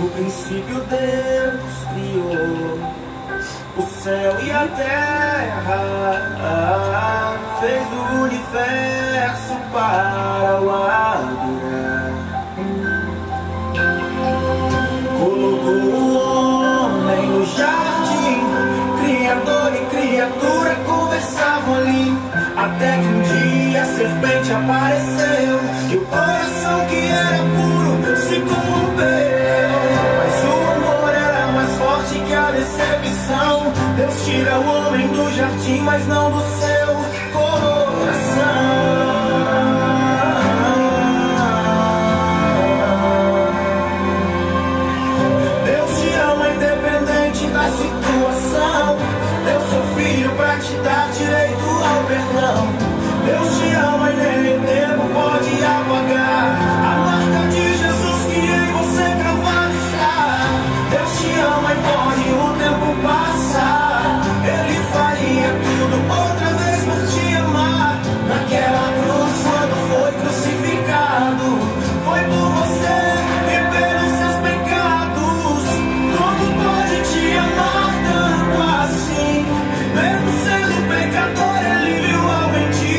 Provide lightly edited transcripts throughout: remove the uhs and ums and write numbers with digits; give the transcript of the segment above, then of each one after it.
No princípio Deus criou o céu e a terra, fez o universo para o adorar. Colocou o homem no jardim, criador e criatura conversavam ali, até que um dia a serpente apareceu e o coração que era puro se corrompeu. Mas o amor era mais forte que a decepção. Deus tira o homem do jardim, mas não do seu coração. Deus te ama independente da situação. Deu seu filho pra te dar direito ao perdão. Deus te ama e nem tempo pode apagar a marca de Jesus que em você cravado está. Deus te ama e pode o tempo passar. Ele faria tudo outra vez por te amar. Naquela cruz quando foi crucificado, foi por você e pelos seus pecados. Como pode te amar tanto assim? Mesmo sendo pecador, ele viu algo em ti.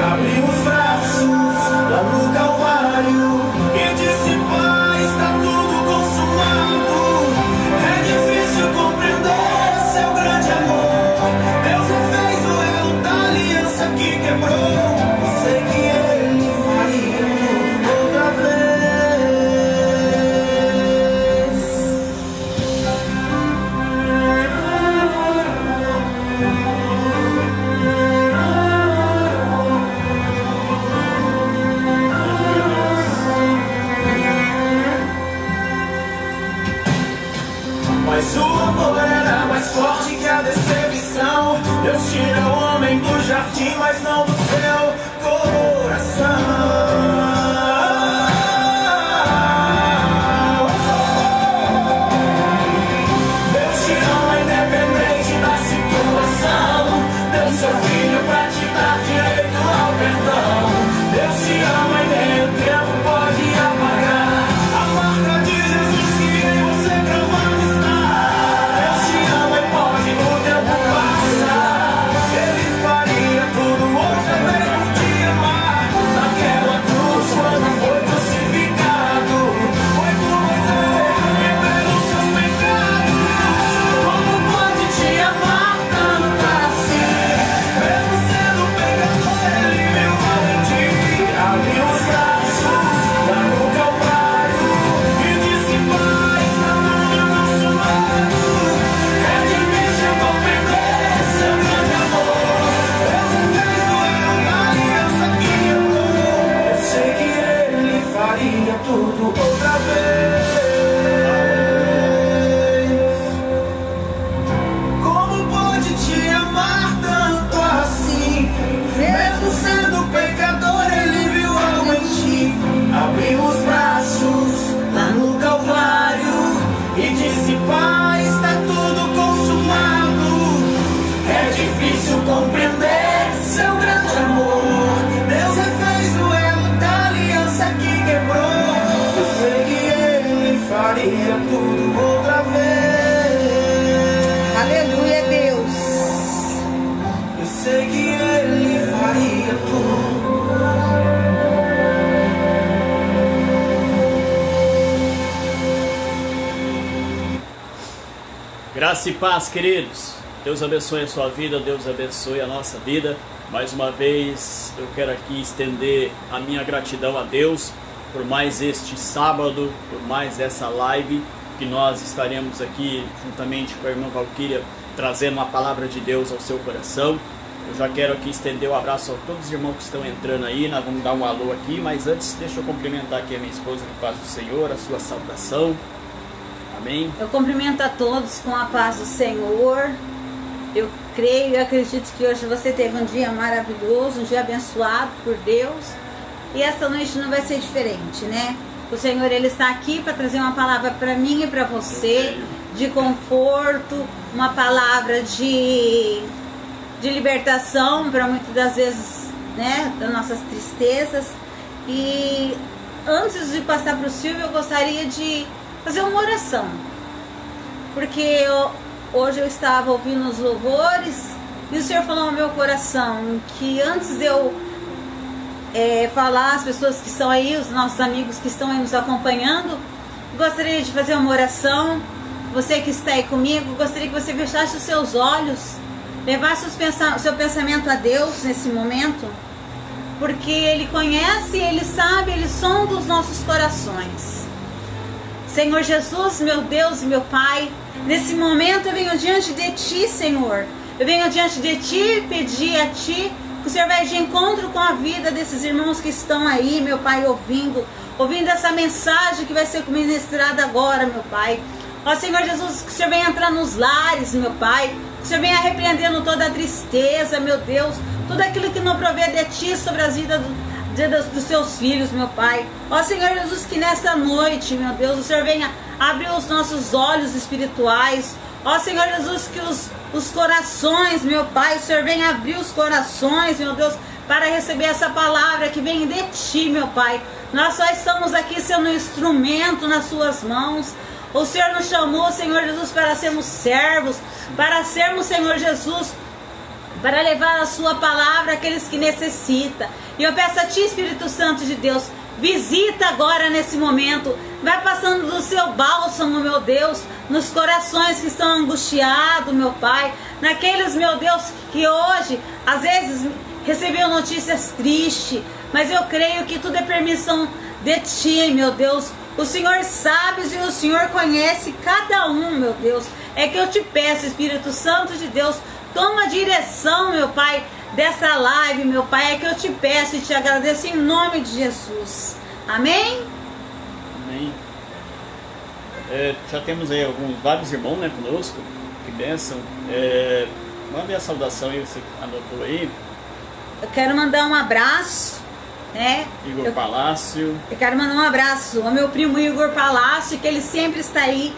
Abriu os braços lá no Calvário e disse: Pai, está tudo consumado. É difícil compreender seu grande amor. Deus refez o elo da aliança que quebrou. Eu sei que ele faria tudo outra vez. Mas o amor era mais forte que a decepção. Deus tira o homem do jardim, mas não do seu coração. Deus te ama independente da situação. Deu seu filho pra te dar direito ao perdão. Deus te ama e nem o tempo pode apagar a marca de Jesus que em você cravado está. Deus te ama e pode o tempo passar. Ele faria tudo outra vez por te amar. Naquela cruz quando foi crucificado, foi por você e pelos seus pecados. Como pode te amar tanto assim? Mesmo sendo pecador, ele viu algo em ti. Abriu os braços lá no Calvário e disse: Pai, está tudo consumado. É difícil compreender seu grande amor. Deus fez o elo da aliança que quebrou. Eu sei que ele faria tudo outra vez. Como pode te amar tanto assim? Mesmo sendo pecador, ele viu algo em ti. Abriu os braços lá no Calvário e disse: Pai, está tudo consumado. É difícil compreender seu grande amor. Deus refez o elo da aliança que quebrou. Eu sei que ele faria tudo outra vez. Aleluia, Deus. Eu sei que ele faria tudo. Graça e paz, queridos. Deus abençoe a sua vida, Deus abençoe a nossa vida. Mais uma vez eu quero aqui estender a minha gratidão a Deus por mais este sábado, por mais essa live que nós estaremos aqui juntamente com a irmã Valquíria trazendo uma palavra de Deus ao seu coração. Eu já quero aqui estender um abraço a todos os irmãos que estão entrando aí. Nós vamos dar um alô aqui, mas antes deixa eu cumprimentar aqui a minha esposa com a paz do Senhor, a sua saudação. Amém. Eu cumprimento a todos com a paz do Senhor. Eu creio e acredito que hoje você teve um dia maravilhoso, um dia abençoado por Deus. E essa noite não vai ser diferente, né? O Senhor, Ele está aqui para trazer uma palavra para mim e para você, de conforto, uma palavra de libertação para muitas das vezes, né, das nossas tristezas. E antes de passar para o Silvio, eu gostaria de fazer uma oração. Porque hoje eu estava ouvindo os louvores e o Senhor falou ao meu coração que antes de eu falar às pessoas que estão aí, os nossos amigos que estão aí nos acompanhando, gostaria de fazer uma oração. Você que está aí comigo, gostaria que você fechasse os seus olhos, levasse o seu pensamento a Deus nesse momento, porque Ele conhece, Ele sabe, Ele sonda os nossos corações. Senhor Jesus, meu Deus e meu Pai, nesse momento eu venho diante de Ti, Senhor. Eu venho diante de Ti pedir a Ti que o Senhor vai de encontro com a vida desses irmãos que estão aí, meu Pai, ouvindo essa mensagem que vai ser ministrada agora, meu Pai. Ó Senhor Jesus, que o Senhor venha entrar nos lares, meu Pai. Que o Senhor venha repreendendo toda a tristeza, meu Deus. Tudo aquilo que não provê de Ti sobre as vidas dos seus filhos, meu Pai. Ó Senhor Jesus, que nessa noite, meu Deus, o Senhor venha abrir os nossos olhos espirituais. Ó Senhor Jesus, que os corações, meu Pai, o Senhor venha abrir os corações, meu Deus, para receber essa palavra que vem de Ti, meu Pai. Nós só estamos aqui sendo um instrumento nas Suas mãos. O Senhor nos chamou, Senhor Jesus, para sermos servos, para sermos, Senhor Jesus, para levar a Sua palavra àqueles que necessitam. E eu peço a Ti, Espírito Santo de Deus, visita agora nesse momento, vai passando do Seu bálsamo, meu Deus, nos corações que estão angustiados, meu Pai, naqueles, meu Deus, que hoje, às vezes, recebeu notícias tristes, mas eu creio que tudo é permissão de Ti, meu Deus. O Senhor sabe e o Senhor conhece cada um, meu Deus. É que eu te peço, Espírito Santo de Deus, toma a direção, meu Pai, dessa live, meu Pai. É que eu te peço e te agradeço em nome de Jesus. Amém? Amém. Já temos aí vários irmãos, né, conosco. Que bênção. Mande a saudação aí, você anotou aí. Eu quero mandar um abraço, né? Igor Palácio. Eu quero mandar um abraço ao meu primo Igor Palácio, que ele sempre está aí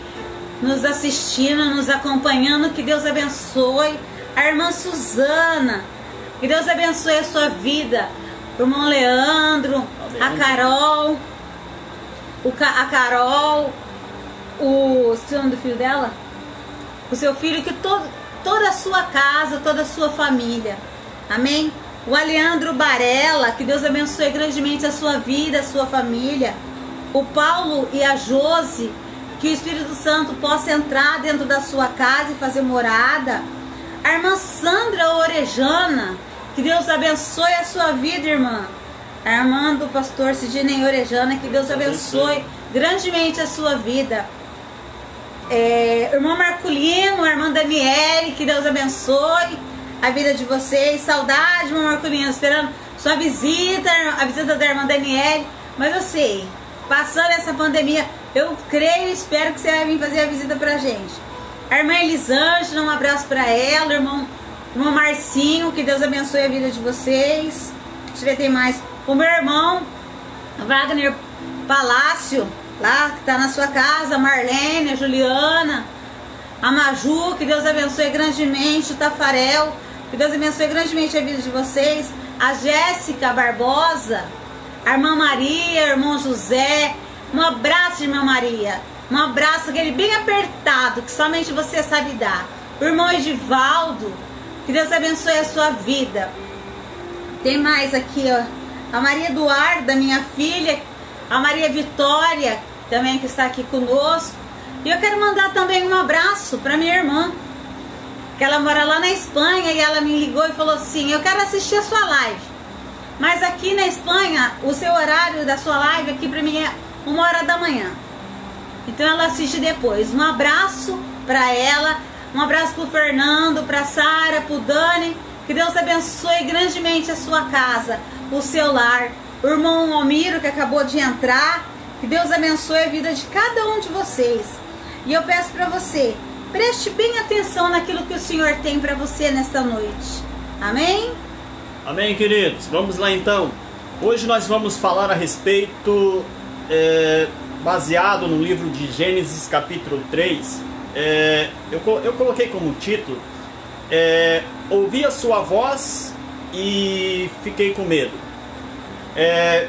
nos assistindo, nos acompanhando. Que Deus abençoe. A irmã Suzana, que Deus abençoe a sua vida. O irmão Leandro, a Carol, esqueci o nome do filho dela? O seu filho, que toda a sua casa, toda a sua família. Amém? O Aleandro Barella, que Deus abençoe grandemente a sua vida, a sua família. O Paulo e a Josi, que o Espírito Santo possa entrar dentro da sua casa e fazer morada. A irmã Sandra Orejana, que Deus abençoe a sua vida, irmã. A irmã do pastor Sidney Orejana, que Deus abençoe grandemente a sua vida. Irmão Marculino, a irmã Daniele, que Deus abençoe a vida de vocês. Saudade, irmão Marculino, esperando sua visita, a visita da irmã Daniele. Mas eu sei, passando essa pandemia, eu creio e espero que você vai vir fazer a visita pra gente. A irmã Elisângela, um abraço pra ela. Irmão Marcinho, que Deus abençoe a vida de vocês. Deixa eu ver, tem mais. O meu irmão Wagner Palácio, lá que tá na sua casa. A Marlene, a Juliana, a Maju, que Deus abençoe grandemente. O Tafarel, que Deus abençoe grandemente a vida de vocês. A Jéssica Barbosa, a irmã Maria, o irmão José. Um abraço, irmã Maria. Um abraço, aquele bem apertado, que somente você sabe dar. O irmão Edivaldo, que Deus abençoe a sua vida. Tem mais aqui, ó. A Maria Eduarda, minha filha. A Maria Vitória, também que está aqui conosco. E eu quero mandar também um abraço para minha irmã, que ela mora lá na Espanha. E ela me ligou e falou assim: eu quero assistir a sua live, mas aqui na Espanha, o seu horário da sua live aqui para mim é 1h da manhã. Então ela assiste depois. Um abraço para ela. Um abraço pro Fernando, pra Sara, pro Dani. Que Deus abençoe grandemente a sua casa, o seu lar. O irmão Almiro, que acabou de entrar. Que Deus abençoe a vida de cada um de vocês. E eu peço para você, preste bem atenção naquilo que o Senhor tem para você nesta noite. Amém? Amém, queridos. Vamos lá então. Hoje nós vamos falar a respeito, baseado no livro de Gênesis capítulo 3. Eu coloquei como título, ouvi a sua voz e fiquei com medo.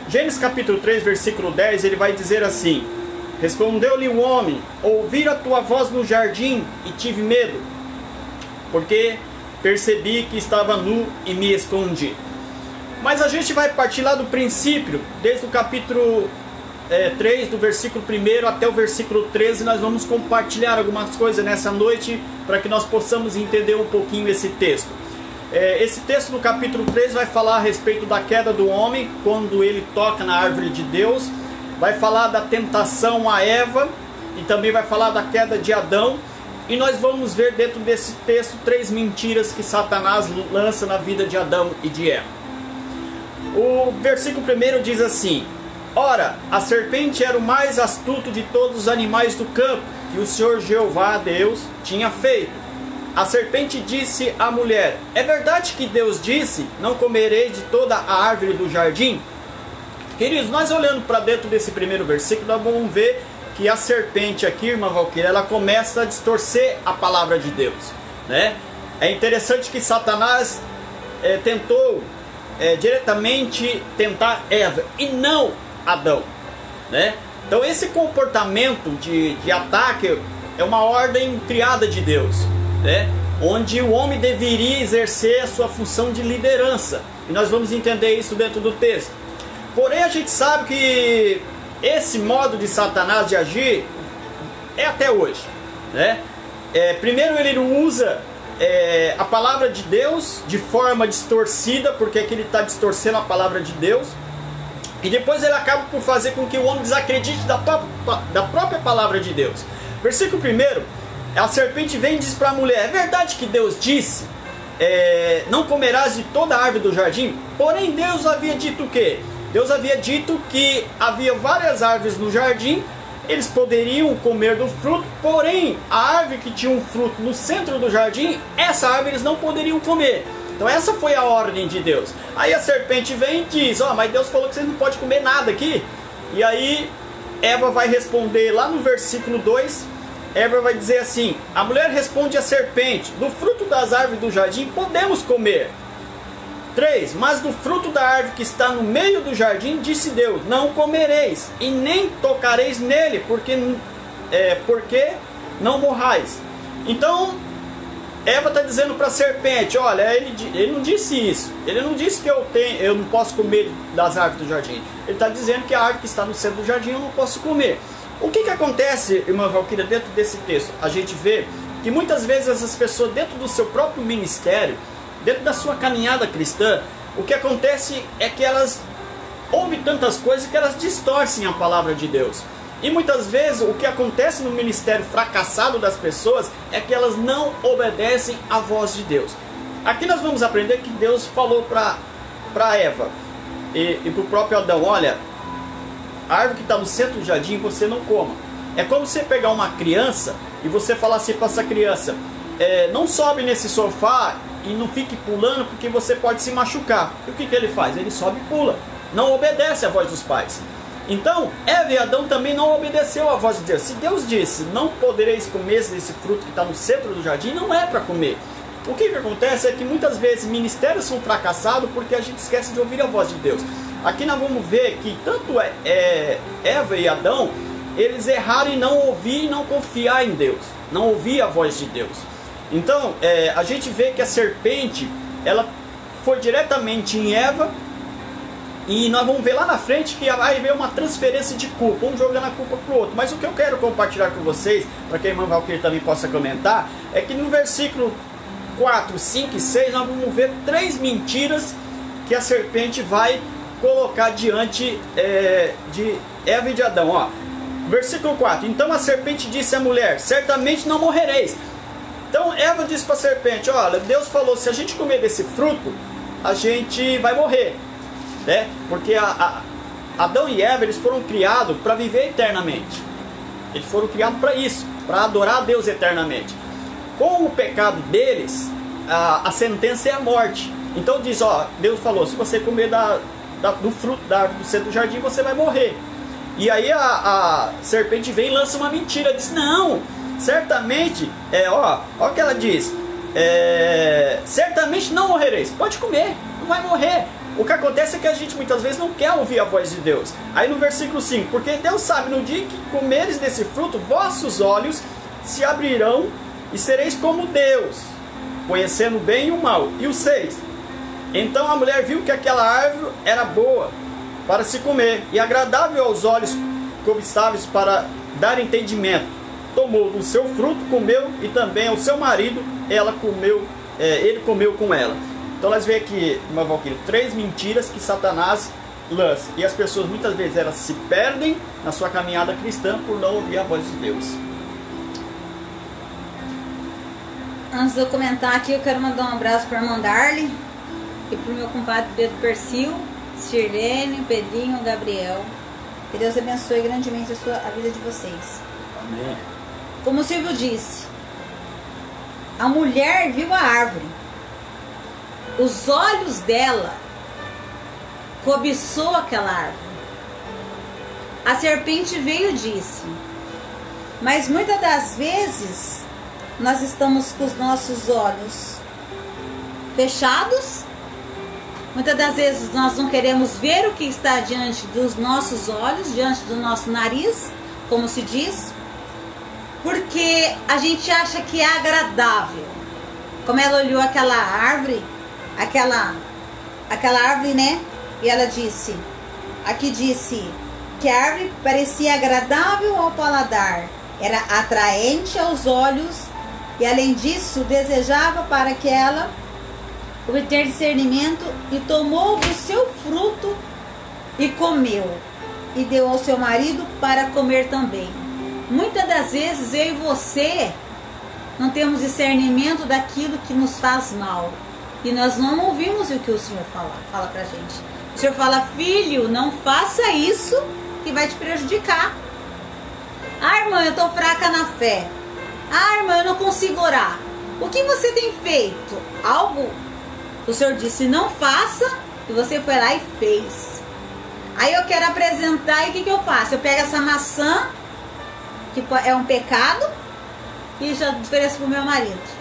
Gênesis capítulo 3, versículo 10, ele vai dizer assim: Respondeu-lhe o homem: ouvi a tua voz no jardim e tive medo, porque percebi que estava nu e me escondi. Mas a gente vai partir lá do princípio, desde o capítulo 3, do versículo 1 até o versículo 13. Nós vamos compartilhar algumas coisas nessa noite, para que nós possamos entender um pouquinho esse texto. Esse texto do capítulo 3 vai falar a respeito da queda do homem, quando ele toca na árvore de Deus. Vai falar da tentação a Eva, e também vai falar da queda de Adão. E nós vamos ver dentro desse texto 3 mentiras que Satanás lança na vida de Adão e de Eva. O versículo 1 diz assim: ora, a serpente era o mais astuto de todos os animais do campo que o Senhor Jeová Deus tinha feito. A serpente disse à mulher: é verdade que Deus disse, não comereis de toda a árvore do jardim? Queridos, nós olhando para dentro desse primeiro versículo, nós vamos ver que a serpente aqui, irmã Valquíria, ela começa a distorcer a palavra de Deus, né? É interessante que Satanás tentou diretamente tentar Eva e não Adão, né? Então esse comportamento de ataque é uma ordem criada de Deus, né? Onde o homem deveria exercer a sua função de liderança, e nós vamos entender isso dentro do texto. Porém a gente sabe que esse modo de Satanás de agir é até hoje, né? Primeiro ele não usa a palavra de Deus de forma distorcida, porque aqui ele está distorcendo a palavra de Deus. E depois ele acaba por fazer com que o homem desacredite da própria palavra de Deus. Versículo 1, a serpente vem e diz para a mulher: é verdade que Deus disse, não comerás de toda a árvore do jardim? Porém Deus havia dito o quê? Deus havia dito que havia várias árvores no jardim, eles poderiam comer do fruto, porém a árvore que tinha um fruto no centro do jardim, essa árvore eles não poderiam comer. Então essa foi a ordem de Deus. Aí a serpente vem e diz: mas Deus falou que vocês não podem comer nada aqui. E aí Eva vai responder lá no versículo 2, Eva vai dizer assim: a mulher responde à serpente: do fruto das árvores do jardim podemos comer. 3, mas do fruto da árvore que está no meio do jardim, disse Deus, não comereis, e nem tocareis nele, porque não morrais. Então Eva está dizendo para a serpente: olha, ele não disse isso, ele não disse que eu não posso comer das árvores do jardim. Ele está dizendo que a árvore que está no centro do jardim eu não posso comer. O que acontece, irmã Valquíria, dentro desse texto? A gente vê que muitas vezes essas pessoas, dentro do seu próprio ministério, dentro da sua caminhada cristã, o que acontece é que elas ouvem tantas coisas que elas distorcem a palavra de Deus. E muitas vezes o que acontece no ministério fracassado das pessoas é que elas não obedecem à voz de Deus. Aqui nós vamos aprender que Deus falou para Eva e para o próprio Adão: olha, a árvore que está no centro do jardim você não coma. É como você pegar uma criança e você falar assim para essa criança: não sobe nesse sofá e não fique pulando, porque você pode se machucar. E o que ele faz? Ele sobe e pula, não obedece à voz dos pais. Então Eva e Adão também não obedeceu à voz de Deus. Se Deus disse, não podereis comer desse fruto que está no centro do jardim, não é para comer. O que acontece é que muitas vezes ministérios são fracassados porque a gente esquece de ouvir a voz de Deus. Aqui nós vamos ver que tanto Eva e Adão, eles erraram em não ouvir e não confiar em Deus, não ouvir a voz de Deus. Então a gente vê que a serpente, ela foi diretamente em Eva, e nós vamos ver lá na frente que vai haver uma transferência de culpa, um jogando a culpa para o outro. Mas o que eu quero compartilhar com vocês, para que a irmã Valquíria também possa comentar, é que no versículo 4, 5 e 6 nós vamos ver 3 mentiras que a serpente vai colocar diante de Eva e de Adão. Ó, versículo 4, então a serpente disse à mulher: certamente não morrereis. Então Eva disse para a serpente: olha, Deus falou, se a gente comer desse fruto, a gente vai morrer, né? Porque Adão e Eva, eles foram criados para viver eternamente. Eles foram criados para isso, para adorar a Deus eternamente. Com o pecado deles, a sentença é a morte. Então diz, ó, Deus falou, se você comer do fruto da árvore do centro do jardim, você vai morrer. E aí a serpente vem e lança uma mentira, diz, não, certamente, ó o que ela diz, certamente não morrereis, pode comer, não vai morrer. O que acontece é que a gente muitas vezes não quer ouvir a voz de Deus. Aí no versículo 5, porque Deus sabe, no dia que comeres desse fruto, vossos olhos se abrirão e sereis como Deus, conhecendo o bem e o mal. E o 6, então a mulher viu que aquela árvore era boa para se comer, e agradável aos olhos, cobiçáveis para dar entendimento. Tomou do seu fruto, comeu, e também ao seu marido ele comeu com ela. Então nós vemos aqui, irmã Valquíria, 3 mentiras que Satanás lança. E as pessoas muitas vezes elas se perdem na sua caminhada cristã por não ouvir a voz de Deus. Antes de eu comentar aqui, eu quero mandar um abraço para a irmã Darly e para o meu compadre Pedro Persil, Sirlene, Pedrinho, Gabriel. Que Deus abençoe grandemente a vida de vocês. Amém. Como o Silvio disse, a mulher viu a árvore. Os olhos dela cobiçou aquela árvore. A serpente veio e disse, mas muitas das vezes nós estamos com os nossos olhos fechados. Muitas das vezes nós não queremos ver o que está diante dos nossos olhos, diante do nosso nariz, como se diz, porque a gente acha que é agradável. Como ela olhou aquela árvore, aquela árvore, né? E ela disse, aqui disse que a árvore parecia agradável ao paladar, era atraente aos olhos e além disso desejava para que ela obter discernimento, e tomou do seu fruto e comeu, e deu ao seu marido para comer também. Muitas das vezes eu e você não temos discernimento daquilo que nos faz mal, e nós não ouvimos o que o Senhor fala pra gente. O Senhor fala, filho, não faça isso que vai te prejudicar. Ah, irmã, eu tô fraca na fé. Ah, irmã, eu não consigo orar. O que você tem feito? Algo o Senhor disse, não faça, e você foi lá e fez. Aí eu quero apresentar, e o que eu faço? Eu pego essa maçã, que é um pecado, e já ofereço pro meu marido.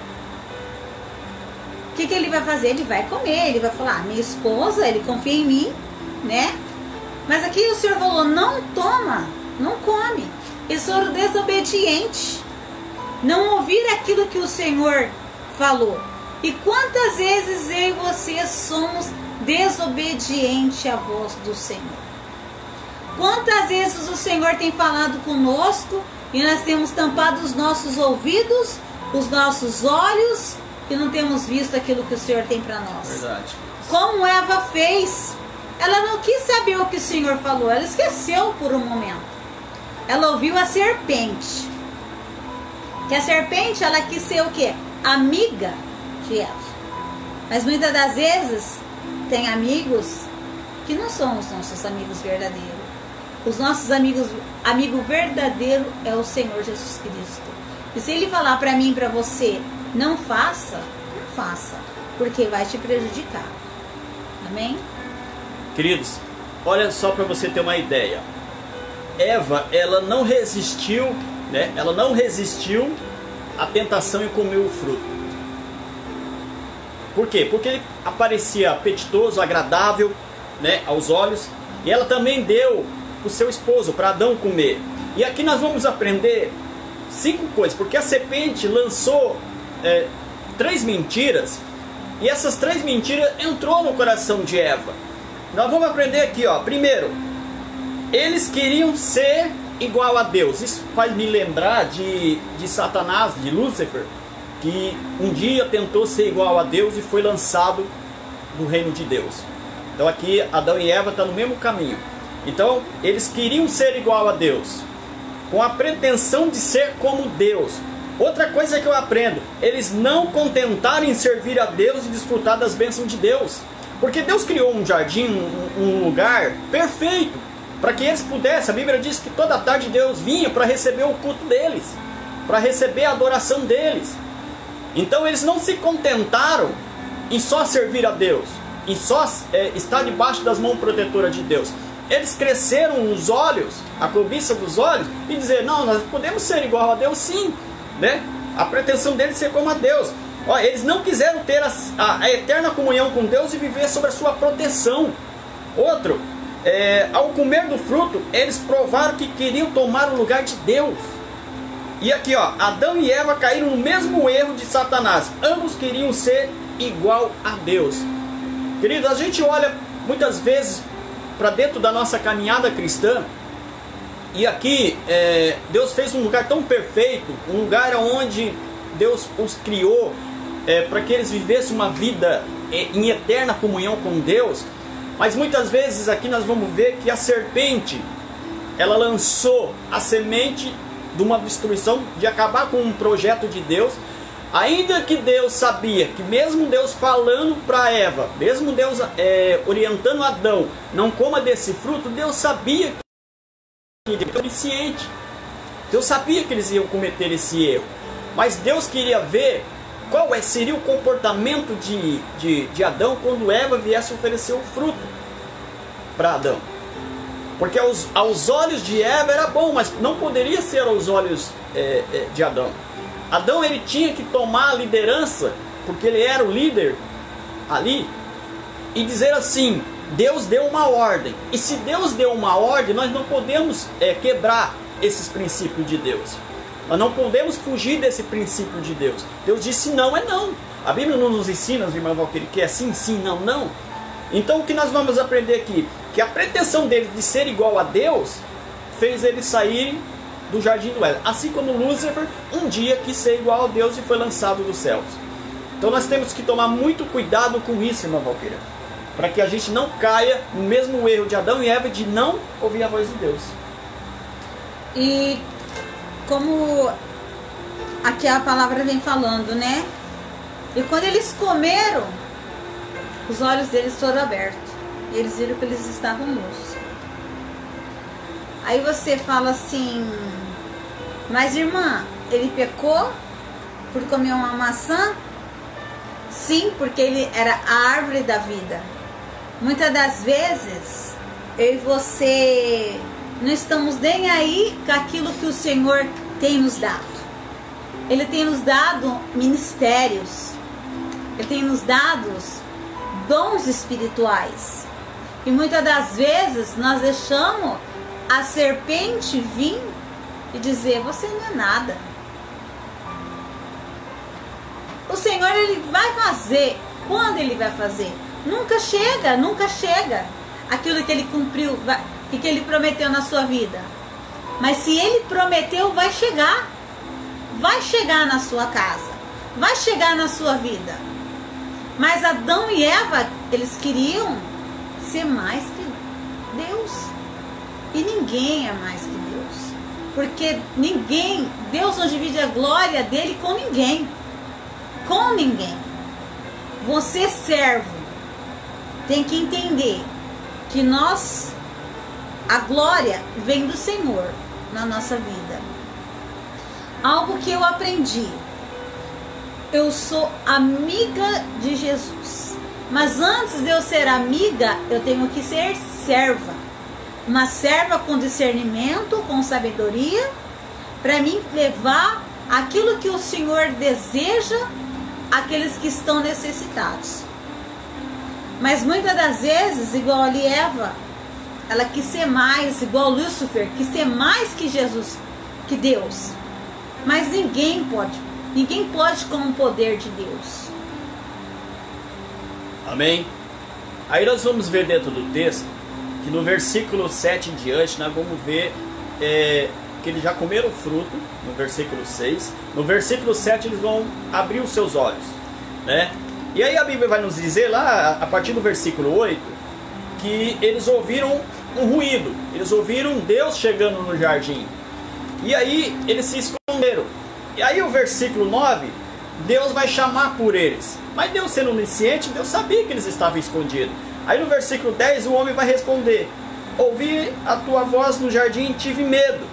O que ele vai fazer? Ele vai comer, ele vai falar, minha esposa, ele confia em mim, né? Mas aqui o Senhor falou, não toma, não come. Eles foram desobedientes, não ouvir aquilo que o Senhor falou. E quantas vezes eu e você somos desobedientes à voz do Senhor? Quantas vezes o Senhor tem falado conosco e nós temos tampado os nossos ouvidos, os nossos olhos e não temos visto aquilo que o Senhor tem para nós? Verdade. Como Eva fez, ela não quis saber o que o Senhor falou, ela esqueceu por um momento. Ela ouviu a serpente. Que a serpente, ela quis ser o quê? Amiga de Eva. Mas muitas das vezes tem amigos que não são os nossos amigos verdadeiros. Os nossos amigo verdadeiro é o Senhor Jesus Cristo. E se Ele falar para mim e para você, não faça, não faça, porque vai te prejudicar. Amém? Queridos, olha só para você ter uma ideia. Eva, ela não resistiu, né? Ela não resistiu à tentação em comer o fruto. Por quê? Porque ele aparecia apetitoso, agradável, né, aos olhos. E ela também deu o seu esposo para Adão comer. E aqui nós vamos aprender 5 coisas. Porque a serpente lançou 3 mentiras. E essas 3 mentiras entrou no coração de Eva. Nós vamos aprender aqui, ó. Primeiro, eles queriam ser igual a Deus. Isso faz me lembrar de Satanás, de Lúcifer, que um dia tentou ser igual a Deus e foi lançado do reino de Deus. Então aqui Adão e Eva estão no mesmo caminho. Então eles queriam ser igual a Deus, com a pretensão de ser como Deus. Outra coisa que eu aprendo, eles não contentaram em servir a Deus e desfrutar das bênçãos de Deus. Porque Deus criou um jardim, um lugar perfeito, para que eles pudessem. A Bíblia diz que toda tarde Deus vinha para receber o culto deles, para receber a adoração deles. Então eles não se contentaram em só servir a Deus, em só estar debaixo das mãos protetoras de Deus. Eles cresceram os olhos, a cobiça dos olhos, e dizer, não, nós podemos ser igual a Deus sim, né? A pretensão deles é ser como a Deus. Ó, eles não quiseram ter a eterna comunhão com Deus e viver sob a sua proteção. Outro, ao comer do fruto, eles provaram que queriam tomar o lugar de Deus. E aqui, ó, Adão e Eva caíram no mesmo erro de Satanás. Ambos queriam ser igual a Deus. Queridos, a gente olha muitas vezes para dentro da nossa caminhada cristã, e aqui Deus fez um lugar tão perfeito, um lugar onde Deus os criou para que eles vivessem uma vida em eterna comunhão com Deus. Mas muitas vezes aqui nós vamos ver que a serpente, ela lançou a semente de uma destruição, de acabar com um projeto de Deus. Ainda que Deus sabia, que mesmo Deus falando para Eva, mesmo Deus orientando Adão, não coma desse fruto, Deus sabia que ele era onisciente. Deus sabia que eles iam cometer esse erro. Mas Deus queria ver qual seria o comportamento de Adão quando Eva viesse oferecer o fruto para Adão. Porque aos olhos de Eva era bom, mas não poderia ser aos olhos de Adão. Adão, ele tinha que tomar a liderança, porque ele era o líder ali, e dizer assim: Deus deu uma ordem. E se Deus deu uma ordem, nós não podemos quebrar esses princípios de Deus. Nós não podemos fugir desse princípio de Deus. Deus disse não é não. A Bíblia não nos ensina, irmão Valquírio, que é sim, sim, não, não. Então o que nós vamos aprender aqui? Que a pretensão deles de ser igual a Deus fez eles saírem do jardim do Éden. Assim como Lúcifer um dia quis ser igual a Deus e foi lançado dos céus. Então nós temos que tomar muito cuidado com isso, irmã Valquíria, para que a gente não caia no mesmo erro de Adão e Eva de não ouvir a voz de Deus. E como aqui a palavra vem falando, né? E quando eles comeram, os olhos deles foram abertos. E eles viram que eles estavam nus. Aí você fala assim: mas irmã, ele pecou por comer uma maçã? Sim, porque ele era a árvore da vida. Muitas das vezes eu e você não estamos nem aí com aquilo que o Senhor tem nos dado. Ele tem nos dado ministérios, Ele tem nos dado dons espirituais. E muitas das vezes nós deixamos a serpente vir e dizer: você não é nada. O Senhor, Ele vai fazer. Quando Ele vai fazer? Nunca chega, nunca chega aquilo que Ele cumpriu, que Ele prometeu na sua vida. Mas se Ele prometeu, vai chegar. Vai chegar na sua casa, vai chegar na sua vida. Mas Adão e Eva, eles queriam ser mais que Deus. E ninguém é mais que Deus. Porque ninguém, Deus não divide a glória dele com ninguém. Com ninguém. Você, servo, tem que entender que a glória vem do Senhor na nossa vida. Algo que eu aprendi: eu sou amiga de Jesus, mas antes de eu ser amiga, eu tenho que ser serva. Uma serva com discernimento, com sabedoria, para mim levar aquilo que o Senhor deseja àqueles que estão necessitados. Mas muitas das vezes, igual ali Eva, ela quis ser mais, igual Lúcifer, quis ser mais que Jesus, que Deus. Mas ninguém pode com o poder de Deus. Amém? Aí nós vamos ver dentro do texto, que no versículo 7 em diante, nós vamos ver que eles já comeram o fruto, no versículo 6. No versículo 7 eles vão abrir os seus olhos, né? E aí a Bíblia vai nos dizer lá, a partir do versículo 8, que eles ouviram um ruído. Eles ouviram Deus chegando no jardim. E aí eles se esconderam. E aí o versículo 9, Deus vai chamar por eles. Mas Deus, sendo onisciente, Deus sabia que eles estavam escondidos. Aí no versículo 10 o homem vai responder: ouvi a tua voz no jardim e tive medo.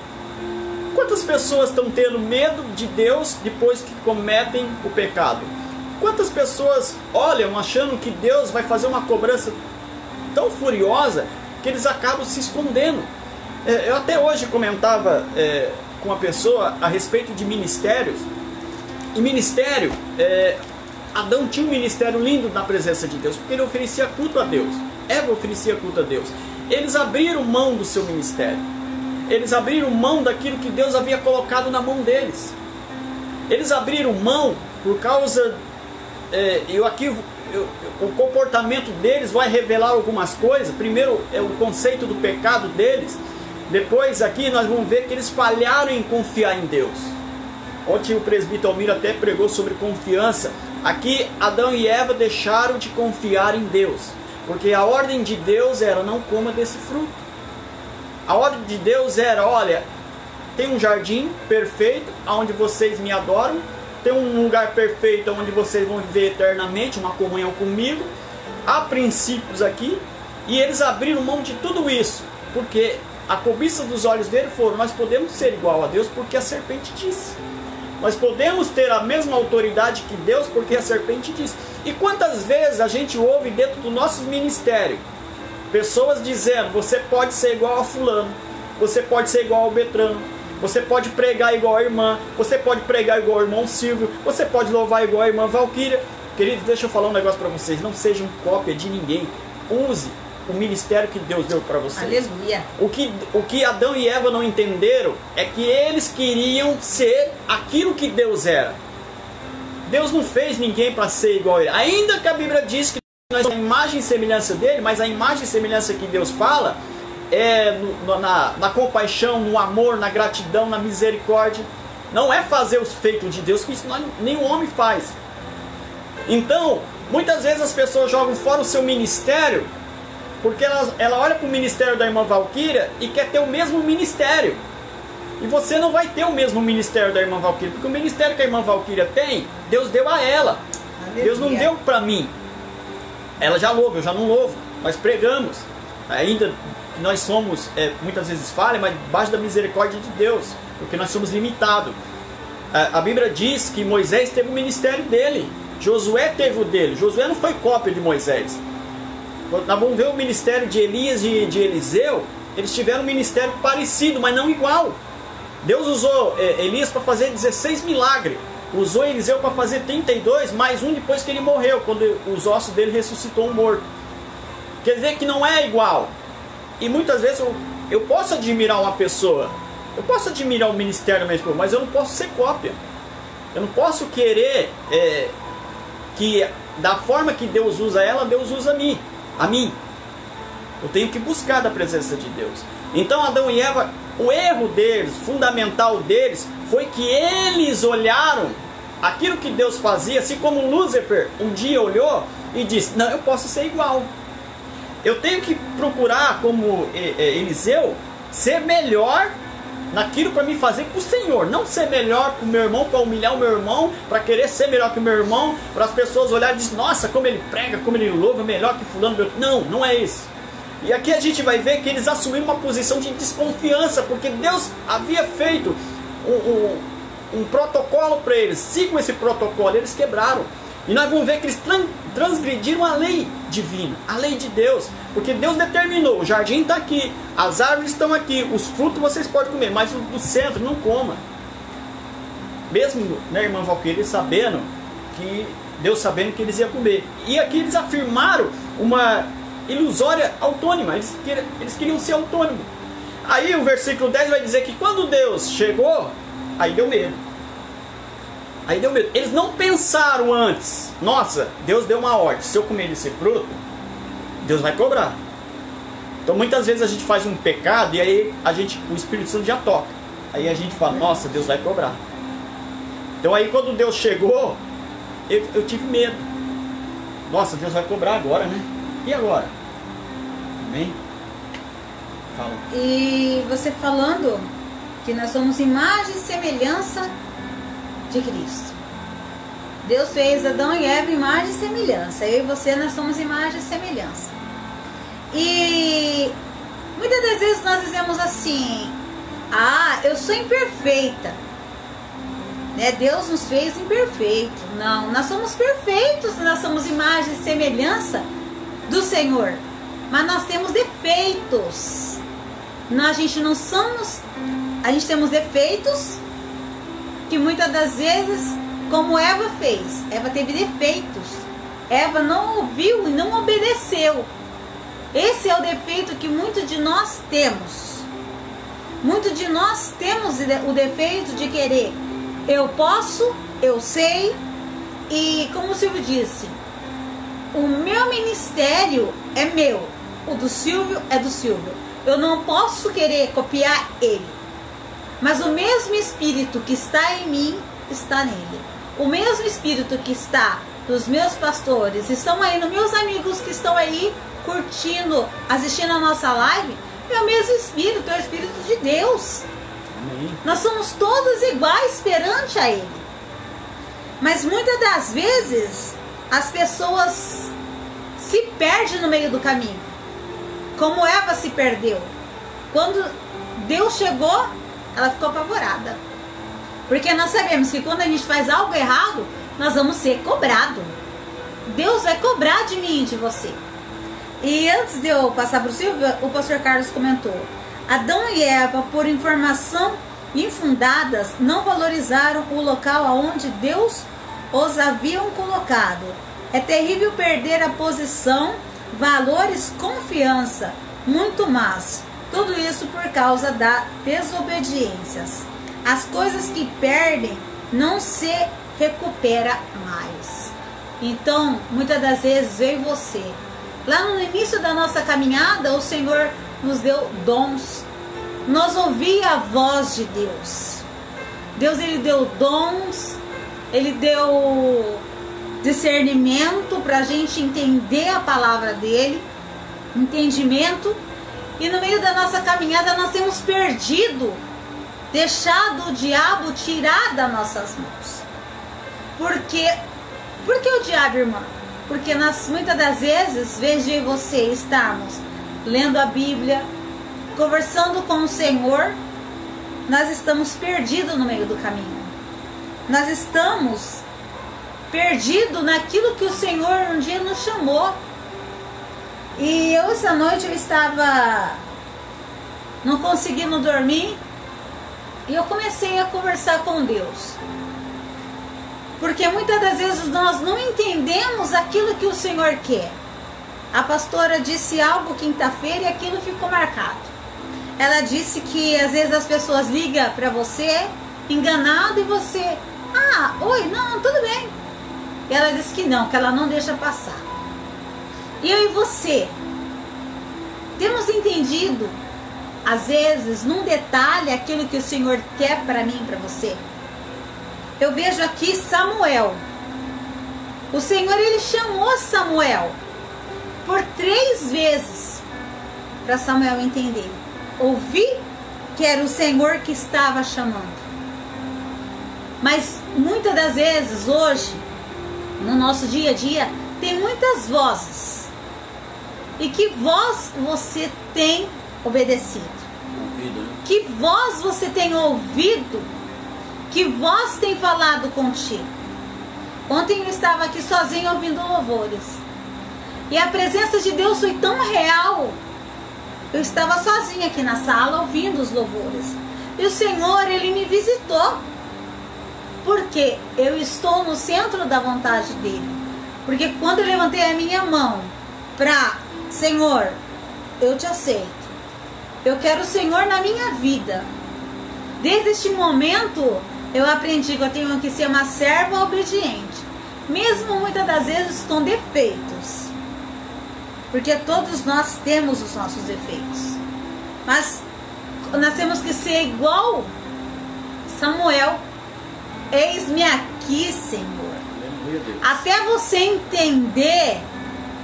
Quantas pessoas estão tendo medo de Deus depois que cometem o pecado? Quantas pessoas olham achando que Deus vai fazer uma cobrança tão furiosa que eles acabam se escondendo? Eu até hoje comentava com uma pessoa a respeito de ministérios. E ministério, Adão tinha um ministério lindo na presença de Deus, porque ele oferecia culto a Deus. Eva oferecia culto a Deus. Eles abriram mão do seu ministério. Eles abriram mão daquilo que Deus havia colocado na mão deles. Eles abriram mão por causa... o comportamento deles vai revelar algumas coisas. Primeiro é o conceito do pecado deles. Depois aqui nós vamos ver que eles falharam em confiar em Deus. Ontem o presbítero Almir até pregou sobre confiança. Aqui Adão e Eva deixaram de confiar em Deus, porque a ordem de Deus era: não coma desse fruto. A ordem de Deus era: olha, tem um jardim perfeito onde vocês me adoram, tem um lugar perfeito onde vocês vão viver eternamente, uma comunhão comigo. Há princípios aqui, e eles abriram mão de tudo isso, porque a cobiça dos olhos dele foram: nós podemos ser igual a Deus porque a serpente disse. Nós podemos ter a mesma autoridade que Deus porque a serpente disse. E quantas vezes a gente ouve dentro do nosso ministério pessoas dizendo: você pode ser igual a fulano, você pode ser igual ao Betrano, você pode pregar igual a irmã, você pode pregar igual ao irmão Silvio, você pode louvar igual a irmã Valquíria. Queridos, deixa eu falar um negócio para vocês: não sejam cópia de ninguém. Use o ministério que Deus deu para vocês. Aleluia. O que Adão e Eva não entenderam é que eles queriam ser aquilo que Deus era. Deus não fez ninguém para ser igual a ele. Ainda que a Bíblia diz que nós somos a imagem e semelhança dele, mas a imagem e semelhança que Deus fala é na compaixão, no amor, na gratidão, na misericórdia. Não é fazer os feitos de Deus, que isso nenhum homem faz. Então, muitas vezes as pessoas jogam fora o seu ministério porque ela olha para o ministério da irmã Valquíria e quer ter o mesmo ministério. E você não vai ter o mesmo ministério da irmã Valquíria, porque o ministério que a irmã Valquíria tem, Deus deu a ela. Aleluia. Deus não deu para mim. Ela já louva, eu já não louvo. Nós pregamos. Ainda que nós somos, muitas vezes falha, mas debaixo da misericórdia de Deus, porque nós somos limitados. A Bíblia diz que Moisés teve o ministério dele. Josué teve o dele. Josué não foi cópia de Moisés. Nós vamos ver o ministério de Elias e de Eliseu. Eles tiveram um ministério parecido, mas não igual. Deus usou Elias para fazer 16 milagres. Usou Eliseu para fazer 32, mais um depois que ele morreu, quando os ossos dele ressuscitou um morto. Quer dizer que não é igual. E muitas vezes eu posso admirar uma pessoa, eu posso admirar o ministério da minha esposa, mas eu não posso ser cópia. Eu não posso querer que da forma que Deus usa ela, Deus usa a mim. Eu tenho que buscar da presença de Deus. Então Adão e Eva, o erro deles, fundamental deles, foi que eles olharam aquilo que Deus fazia, assim como Lúcifer um dia olhou e disse: não, eu posso ser igual. Eu tenho que procurar, como Eliseu, ser melhor naquilo para me fazer para o Senhor. Não ser melhor para o meu irmão, para humilhar o meu irmão, para querer ser melhor que o meu irmão, para as pessoas olharem e dizer: nossa, como ele prega, como ele louva, melhor que fulano. Não, não é isso. E aqui a gente vai ver que eles assumiram uma posição de desconfiança, porque Deus havia feito um protocolo para eles. Sigam esse protocolo, eles quebraram. E nós vamos ver que eles transgrediram a lei divina, a lei de Deus. Porque Deus determinou: o jardim está aqui, as árvores estão aqui, os frutos vocês podem comer, mas o do centro não coma. Mesmo, né, irmã Valquíria, sabendo que Deus sabendo que eles iam comer. E aqui eles afirmaram uma ilusória autônoma. Eles queriam ser autônomos. Aí o versículo 10 vai dizer que quando Deus chegou, aí deu medo. Aí deu medo. Eles não pensaram antes: nossa, Deus deu uma ordem, se eu comer esse fruto, Deus vai cobrar. Então muitas vezes a gente faz um pecado e aí o Espírito Santo já toca. Aí a gente fala: nossa, Deus vai cobrar. Então aí quando Deus chegou, eu tive medo. Nossa, Deus vai cobrar agora, né? E agora? Amém? Fala. E você falando que nós somos imagem e semelhança de Cristo. Deus fez Adão e Eva imagem e semelhança. Eu e você, nós somos imagem e semelhança. E muitas das vezes nós dizemos assim: ah, eu sou imperfeita, né? Deus nos fez imperfeito. Não, nós somos perfeitos. Nós somos imagem e semelhança do Senhor, mas nós temos defeitos. A gente não somos, a gente temos defeitos que muitas das vezes como Eva fez. Eva teve defeitos. Eva não ouviu e não obedeceu. Esse é o defeito que muitos de nós temos. Muitos de nós temos o defeito de querer. Eu posso, eu sei. E como o Silvio disse, o meu ministério é meu. O do Silvio é do Silvio. Eu não posso querer copiar ele. Mas o mesmo Espírito que está em mim, está nele. O mesmo Espírito que está nos meus pastores, estão aí nos meus amigos que estão aí curtindo, assistindo a nossa live, é o mesmo Espírito, é o Espírito de Deus. Amém. Nós somos todos iguais perante a Ele. Mas muitas das vezes as pessoas se perdem no meio do caminho, como Eva se perdeu. Quando Deus chegou, ela ficou apavorada, porque nós sabemos que quando a gente faz algo errado, nós vamos ser cobrados. Deus vai cobrar de mim e de você. E antes de eu passar para o Silvio, o pastor Carlos comentou: Adão e Eva, por informação infundadas, não valorizaram o local aonde Deus os haviam colocado. É terrível perder a posição, valores, confiança, muito mais. Tudo isso por causa da desobediência. As coisas que perdem não se recupera mais. Então, muitas das vezes eu e você, lá no início da nossa caminhada, o Senhor nos deu dons. Nós ouvimos a voz de Deus. Deus, Ele deu dons, Ele deu discernimento para a gente entender a palavra dEle, entendimento. E no meio da nossa caminhada nós temos perdido, deixado o diabo tirar das nossas mãos. Por que o diabo, irmã? Porque nós, muitas das vezes, vejo eu e você estarmos lendo a Bíblia, conversando com o Senhor, nós estamos perdidos no meio do caminho. Nós estamos perdidos naquilo que o Senhor um dia nos chamou. E eu, essa noite, eu estava não conseguindo dormir, e eu comecei a conversar com Deus. Porque muitas das vezes nós não entendemos aquilo que o Senhor quer. A pastora disse algo quinta-feira e aquilo ficou marcado. Ela disse que às vezes as pessoas ligam para você enganado e você: ah, oi, não, tudo bem. E ela disse que não, que ela não deixa passar. E eu e você temos entendido, às vezes, num detalhe, aquilo que o Senhor quer para mim e para você? Eu vejo aqui Samuel. O Senhor, Ele chamou Samuel por 3 vezes para Samuel entender. Ouvir que era o Senhor que estava chamando. Mas muitas das vezes, hoje, no nosso dia a dia, tem muitas vozes. E que voz você tem obedecido? Que voz você tem ouvido? Que voz tem falado contigo? Ontem eu estava aqui sozinha ouvindo louvores. E a presença de Deus foi tão real. Eu estava sozinha aqui na sala ouvindo os louvores. E o Senhor, Ele me visitou. Porque eu estou no centro da vontade dEle. Porque quando eu levantei a minha mão para: Senhor, eu te aceito. Eu quero o Senhor na minha vida. Desde este momento, eu aprendi que eu tenho que ser uma serva obediente. Mesmo muitas das vezes com defeitos. Porque todos nós temos os nossos defeitos. Mas nós temos que ser igual Samuel. Eis-me aqui, Senhor. Até você entender,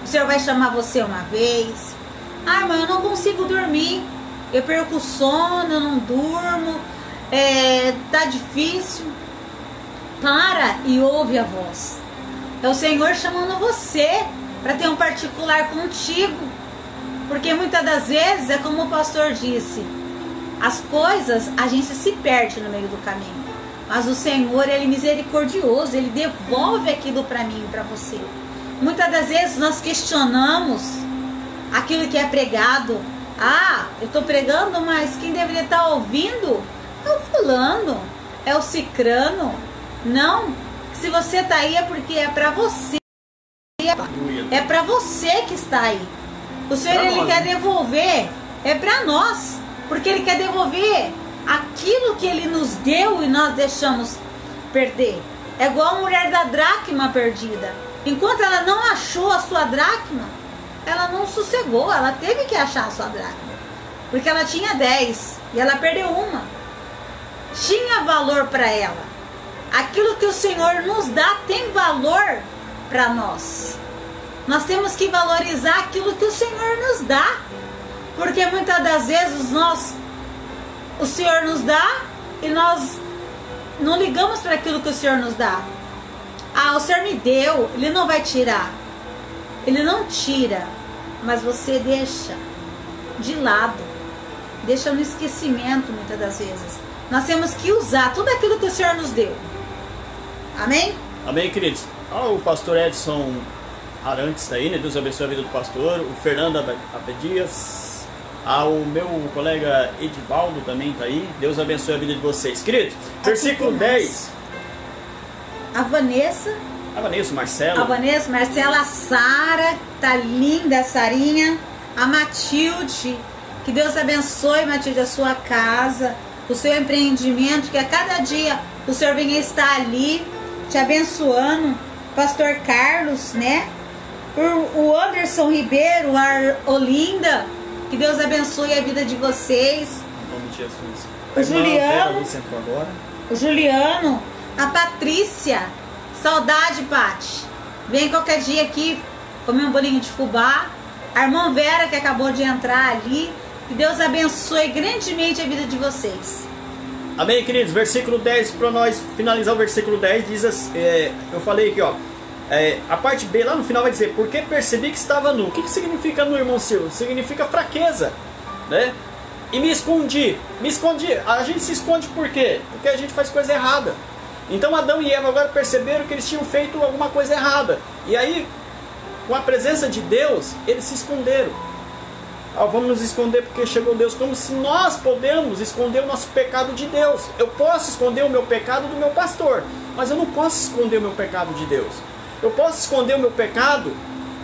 o Senhor vai chamar você uma vez. Ah, irmã, eu não consigo dormir. Eu perco o sono, eu não durmo. Tá difícil. Para e ouve a voz. É o Senhor chamando você para ter um particular contigo. Porque muitas das vezes, é como o pastor disse, as coisas, a gente se perde no meio do caminho. Mas o Senhor, Ele é misericordioso. Ele devolve aquilo para mim e para você. Muitas das vezes nós questionamos aquilo que é pregado. Ah, eu estou pregando, mas quem deveria estar ouvindo é o fulano, é o cicrano. Não, Se você está aí é porque é para você. É para você que está aí. O Senhor, Ele quer devolver, é para nós, porque Ele quer devolver aquilo que Ele nos deu e nós deixamos perder. É igual a mulher da dracma perdida. Enquanto ela não achou a sua dracma, ela não sossegou, ela teve que achar a sua dracma. Porque ela tinha 10 e ela perdeu uma. Tinha valor para ela. Aquilo que o Senhor nos dá tem valor para nós. Nós temos que valorizar aquilo que o Senhor nos dá. Porque muitas das vezes o Senhor nos dá e nós não ligamos para aquilo que o Senhor nos dá. Ah, o Senhor me deu, Ele não vai tirar. Ele não tira, mas você deixa de lado. Deixa no esquecimento muitas das vezes. Nós temos que usar tudo aquilo que o Senhor nos deu. Amém? Amém, queridos. O pastor Edson Arantes está aí, né? Deus abençoe a vida do pastor. O Fernando Abdias. O meu colega Edivaldo também está aí. Deus abençoe a vida de vocês. Queridos, versículo 10. A Vanessa, Marcelo. A Vanessa, Marcela, a Sara, tá linda a Sarinha. A Matilde. Que Deus abençoe, Matilde, a sua casa, o seu empreendimento, que a cada dia o Senhor venha estar ali te abençoando. Pastor Carlos, né? O Anderson Ribeiro, a Olinda, que Deus abençoe a vida de vocês. Em nome de Jesus. O Juliano, a Patrícia, saudade, Pati. Vem qualquer dia aqui comer um bolinho de fubá. A irmã Vera, que acabou de entrar ali. Que Deus abençoe grandemente a vida de vocês. Amém, queridos. Versículo 10, para nós finalizar o versículo 10, diz assim, eu falei aqui, ó. A parte B lá no final vai dizer, porque percebi que estava nu. O que significa nu, irmão Silvio? Significa fraqueza, né? E me escondi. A gente se esconde por quê? Porque a gente faz coisa errada. Então Adão e Eva agora perceberam que eles tinham feito alguma coisa errada. E aí, com a presença de Deus, eles se esconderam. Vamos nos esconder porque chegou Deus. Como se nós podemos esconder o nosso pecado de Deus. Eu posso esconder o meu pecado do meu pastor, mas eu não posso esconder o meu pecado de Deus. Eu posso esconder o meu pecado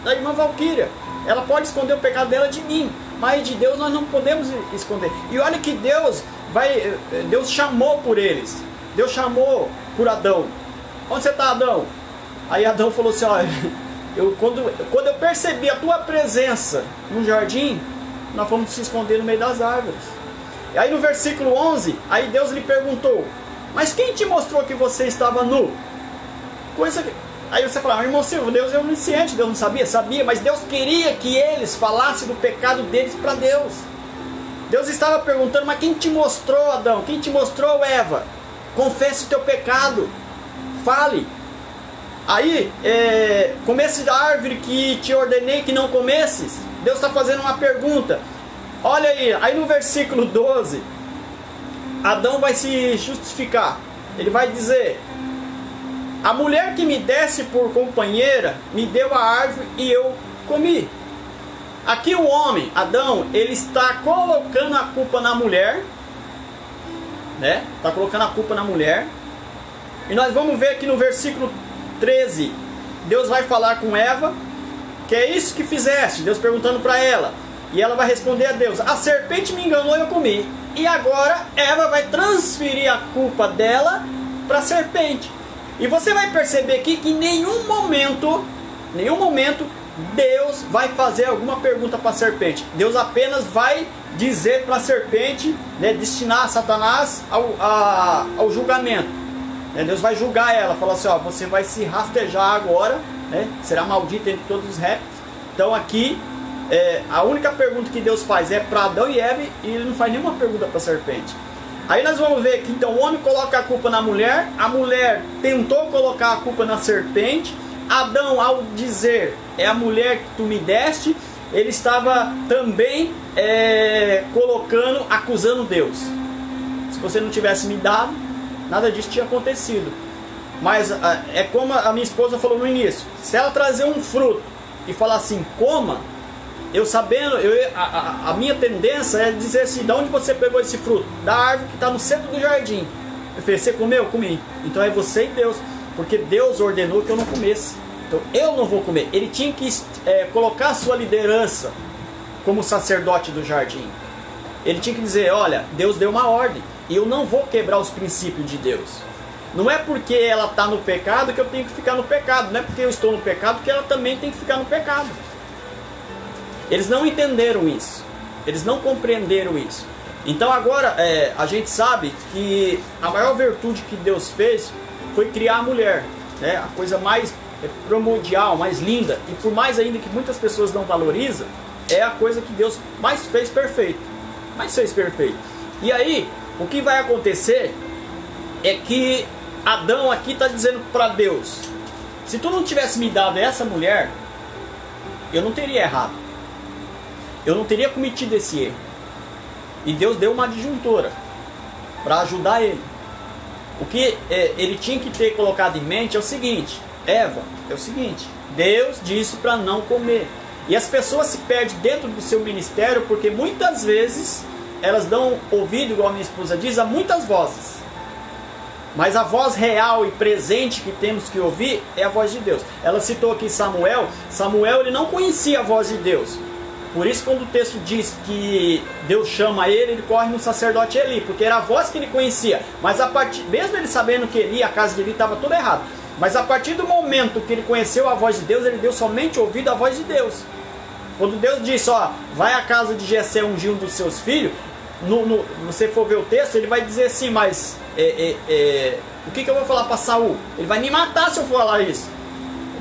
da irmã Valquíria. Ela pode esconder o pecado dela de mim, mas de Deus nós não podemos esconder. E olha que Deus chamou por eles. Deus chamou por Adão. Onde você está, Adão? Aí Adão falou assim, olha, quando eu percebi a tua presença no jardim, nós fomos se esconder no meio das árvores. E aí no versículo 11, aí Deus lhe perguntou, mas quem te mostrou que você estava nu? Aí você fala, irmão Silvio, Deus é onisciente, Deus não sabia? Sabia, mas Deus queria que eles falassem do pecado deles para Deus. Deus estava perguntando, mas quem te mostrou, Adão? Quem te mostrou, Eva? Confesse o teu pecado, fale. Aí, comesse da árvore que te ordenei que não comesses. Deus está fazendo uma pergunta. Olha aí no versículo 12, Adão vai se justificar. Ele vai dizer, a mulher que me desse por companheira, me deu a árvore e eu comi. Aqui o homem, Adão, ele está colocando a culpa na mulher, né? Está colocando a culpa na mulher. E nós vamos ver aqui no versículo 13, Deus vai falar com Eva, que é isso que fizeste, Deus perguntando para ela, e ela vai responder a Deus, a serpente me enganou e eu comi. E agora Eva vai transferir a culpa dela para a serpente. E você vai perceber aqui que em nenhum momento Deus vai fazer alguma pergunta para a serpente. Deus apenas vai dizer para a serpente, né, destinar Satanás ao julgamento. Deus vai julgar ela, falar assim, ó, você vai se rastejar agora, né? Será maldita entre todos os répteis. Então aqui, a única pergunta que Deus faz é para Adão e Eva, e ele não faz nenhuma pergunta para a serpente. Aí nós vamos ver que então o homem coloca a culpa na mulher, a mulher tentou colocar a culpa na serpente, Adão, ao dizer, é a mulher que tu me deste, ele estava também acusando Deus. Se você não tivesse me dado, nada disso tinha acontecido. Mas é como a minha esposa falou no início, se ela trazer um fruto e falar assim, coma, a minha tendência é dizer assim, de onde você pegou esse fruto? Da árvore que está no centro do jardim. Eu falei, você comeu? Comi. Então é você e Deus. porque Deus ordenou que eu não comesse. Então eu não vou comer. Ele tinha que colocar a sua liderança como sacerdote do jardim. Ele tinha que dizer, olha, Deus deu uma ordem e eu não vou quebrar os princípios de Deus. Não é porque ela está no pecado que eu tenho que ficar no pecado. Não é porque eu estou no pecado que ela também tem que ficar no pecado. Eles não entenderam isso. Eles não compreenderam isso. Então agora a gente sabe que a maior virtude que Deus fez foi criar a mulher. Né? A coisa mais primordial, mais linda. E por mais ainda que muitas pessoas não valorizam, é a coisa que Deus mais fez perfeito. Mais fez perfeito. E aí, o que vai acontecer é que Adão aqui está dizendo para Deus, se tu não tivesse me dado essa mulher, eu não teria errado. Eu não teria cometido esse erro. E Deus deu uma adjuntora para ajudar ele. O que ele tinha que ter colocado em mente é o seguinte, Eva, é o seguinte, Deus disse para não comer. E as pessoas se perdem dentro do seu ministério porque muitas vezes elas dão ouvido, igual a minha esposa diz, a muitas vozes. Mas a voz real e presente que temos que ouvir é a voz de Deus. Ela citou aqui Samuel. Samuel ele não conhecia a voz de Deus. Por isso quando o texto diz que Deus chama ele, ele corre no sacerdote Eli, porque era a voz que ele conhecia. Mas mesmo ele sabendo que Eli, a casa de Eli estava tudo errado. Mas a partir do momento que ele conheceu a voz de Deus, ele deu somente ouvido à voz de Deus. Quando Deus disse, ó, vai à casa de Jessé ungir um dos seus filhos, você for ver o texto, ele vai dizer assim, mas o que eu vou falar para Saul? Ele vai me matar se eu falar isso.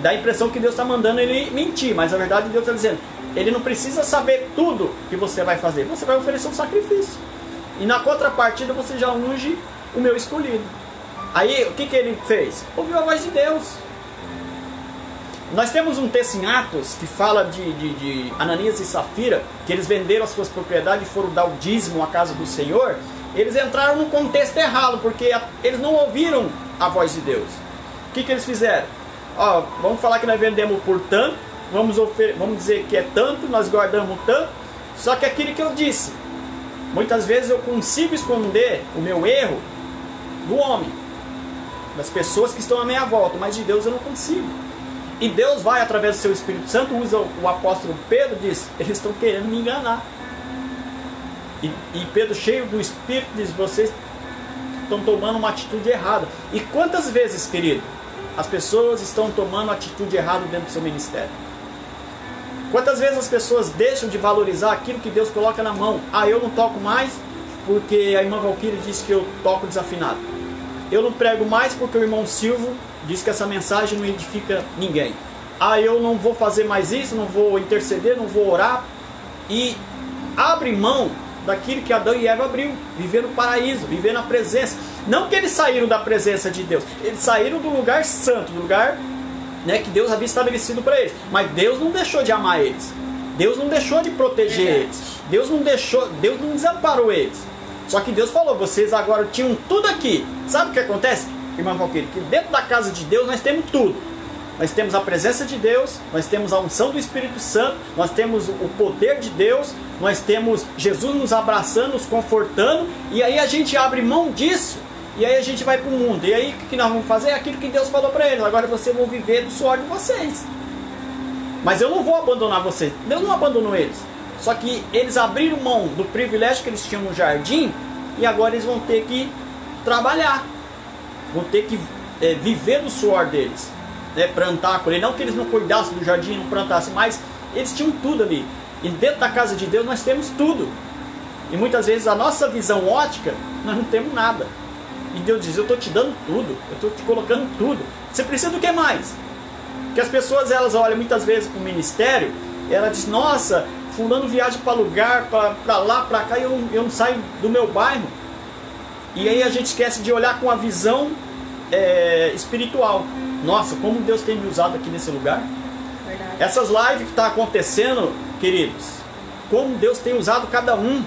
Dá a impressão que Deus está mandando ele mentir, mas na verdade Deus está dizendo, ele não precisa saber tudo que você vai fazer, você vai oferecer um sacrifício. E na contrapartida você já unge o meu escolhido. Aí o que ele fez? Ouviu a voz de Deus. Nós temos um texto em Atos que fala de Ananias e Safira, que eles venderam as suas propriedades e foram dar o dízimo à casa do Senhor. Eles entraram no contexto errado, porque eles não ouviram a voz de Deus. O que eles fizeram? Ó, vamos falar que nós vendemos por tanto, vamos dizer que é tanto, nós guardamos tanto, só que aquilo que eu disse, muitas vezes eu consigo esconder o meu erro do homem, das pessoas que estão à minha volta, mas de Deus eu não consigo. E Deus vai, através do seu Espírito Santo, usa o apóstolo Pedro, diz, eles estão querendo me enganar. E Pedro, cheio do Espírito, diz, vocês estão tomando uma atitude errada. E quantas vezes, querido, as pessoas estão tomando atitude errada dentro do seu ministério? Quantas vezes as pessoas deixam de valorizar aquilo que Deus coloca na mão? Ah, eu não toco mais porque a irmã Valquíria disse que eu toco desafinado. Eu não prego mais porque o irmão Silvio diz que essa mensagem não edifica ninguém. Ah, eu não vou fazer mais isso, não vou interceder, não vou orar. E abre mão daquilo que Adão e Eva abriu, viver no paraíso, viver na presença. Não que eles saíram da presença de Deus, eles saíram do lugar santo, do lugar, né, que Deus havia estabelecido para eles. Mas Deus não deixou de amar eles. Deus não deixou de proteger eles. Deus não desamparou eles. Só que Deus falou, vocês agora tinham tudo aqui. Sabe o que acontece, irmão Valquíria? Que dentro da casa de Deus nós temos tudo. Nós temos a presença de Deus, nós temos a unção do Espírito Santo, nós temos o poder de Deus, nós temos Jesus nos abraçando, nos confortando, e aí a gente abre mão disso, e aí a gente vai para o mundo. E aí o que nós vamos fazer? Aquilo que Deus falou para eles, agora vocês vão viver do suor de vocês. Mas eu não vou abandonar vocês. Deus não abandonou eles. Só que eles abriram mão do privilégio que eles tinham no jardim, e agora eles vão ter que trabalhar, vão ter que viver do suor deles, né, plantar, colher. Não que eles não cuidassem do jardim, não plantassem, mas eles tinham tudo ali. E dentro da casa de Deus nós temos tudo. E muitas vezes a nossa visão ótica, nós não temos nada. E Deus diz, eu estou te dando tudo, eu estou te colocando tudo. Você precisa do que mais? Porque as pessoas, elas olham muitas vezes para o ministério, e ela diz, nossa, fulano viaja para lugar, para lá, para cá, e eu não saio do meu bairro. E aí a gente esquece de olhar com a visão espiritual. Nossa, como Deus tem me usado aqui nesse lugar. Verdade. Essas lives que estão acontecendo, queridos, como Deus tem usado cada um.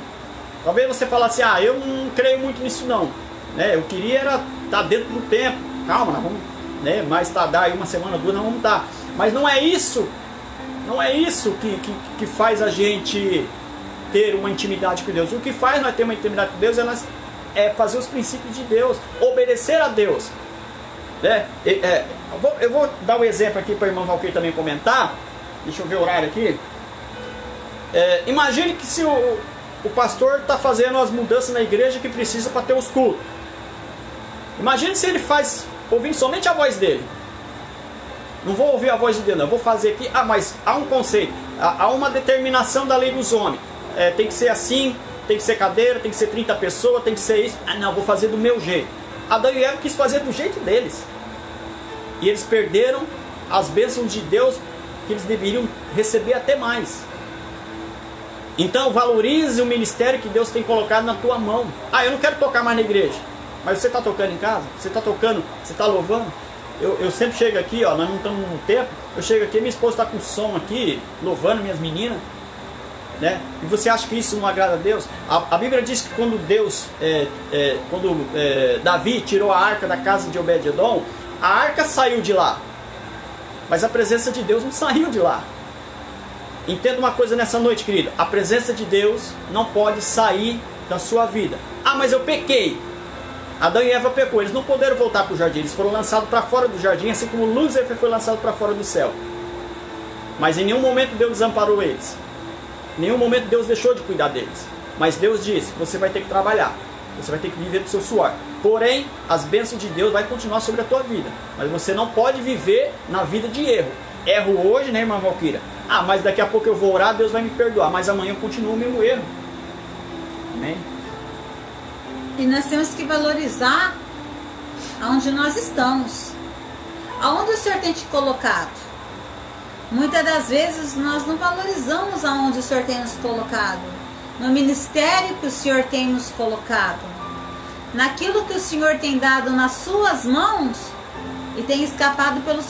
Talvez você fale assim, ah, eu não creio muito nisso não, né? Eu queria era estar dentro do tempo. Calma, nós vamos, né, mais tardar aí uma semana, duas, nós vamos estar. Mas não é isso. Não é isso que faz a gente ter uma intimidade com Deus. O que faz nós ter uma intimidade com Deus é fazer os princípios de Deus, obedecer a Deus. Eu vou dar um exemplo aqui para a irmã Valquíria também comentar. Deixa eu ver o horário aqui. Imagine que se o pastor está fazendo as mudanças na igreja que precisa para ter os cultos. Imagine se ele faz ouvindo somente a voz dele. Não vou ouvir a voz de Deus, não. Eu vou fazer aqui. Mas há um conceito, há uma determinação da lei dos homens. Tem que ser assim, tem que ser cadeira, tem que ser 30 pessoas, tem que ser isso. Não, vou fazer do meu jeito. Adão e Eva quis fazer do jeito deles. E eles perderam as bênçãos de Deus que eles deveriam receber até mais. Então valorize o ministério que Deus tem colocado na tua mão. Eu não quero tocar mais na igreja. Mas você está tocando em casa? Você está tocando? Você está louvando? Eu sempre chego aqui, nós não estamos no tempo. Eu chego aqui, minha esposa está com som aqui, louvando minhas meninas. Né? E você acha que isso não agrada a Deus? A Bíblia diz que quando Davi tirou a arca da casa de Obed-edom, a arca saiu de lá. Mas a presença de Deus não saiu de lá. Entenda uma coisa nessa noite, querido. A presença de Deus não pode sair da sua vida. Mas eu pequei. Adão e Eva pecou. Eles não puderam voltar para o jardim. Eles foram lançados para fora do jardim, assim como Lúcifer foi lançado para fora do céu. Mas em nenhum momento Deus desamparou eles. Em nenhum momento Deus deixou de cuidar deles. Mas Deus disse, você vai ter que trabalhar. Você vai ter que viver do seu suor. Porém, as bênçãos de Deus vão continuar sobre a tua vida. Mas você não pode viver na vida de erro. Erro hoje, né, irmã Valquíria? Mas daqui a pouco eu vou orar, Deus vai me perdoar. Mas amanhã eu continuo o mesmo erro. Amém? E nós temos que valorizar aonde nós estamos. Aonde o Senhor tem te colocado. Muitas das vezes nós não valorizamos aonde o Senhor tem nos colocado. No ministério que o Senhor tem nos colocado. Naquilo que o Senhor tem dado nas suas mãos e tem escapado pelos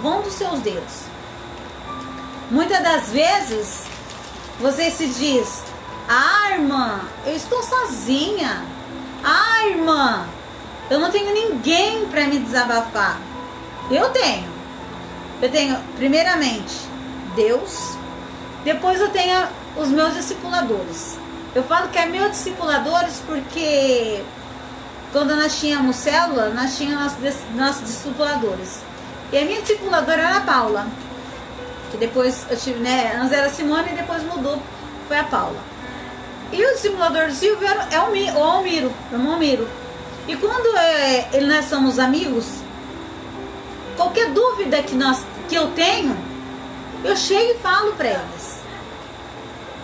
vão dos seus dedos. Muitas das vezes você se diz: irmã, eu estou sozinha. Irmã, eu não tenho ninguém para me desabafar. Eu tenho primeiramente Deus, depois eu tenho os meus discipuladores. Eu falo que é meus discipuladores porque quando nós tínhamos célula, nós tínhamos nossos discipuladores. E a minha discipuladora era a Paula, que depois eu tive, antes era a Simone e depois mudou, foi a Paula. E o discipulador do Silvio é o Almiro, o irmão Almiro. E quando nós somos amigos, qualquer dúvida que eu tenho, eu chego e falo para eles.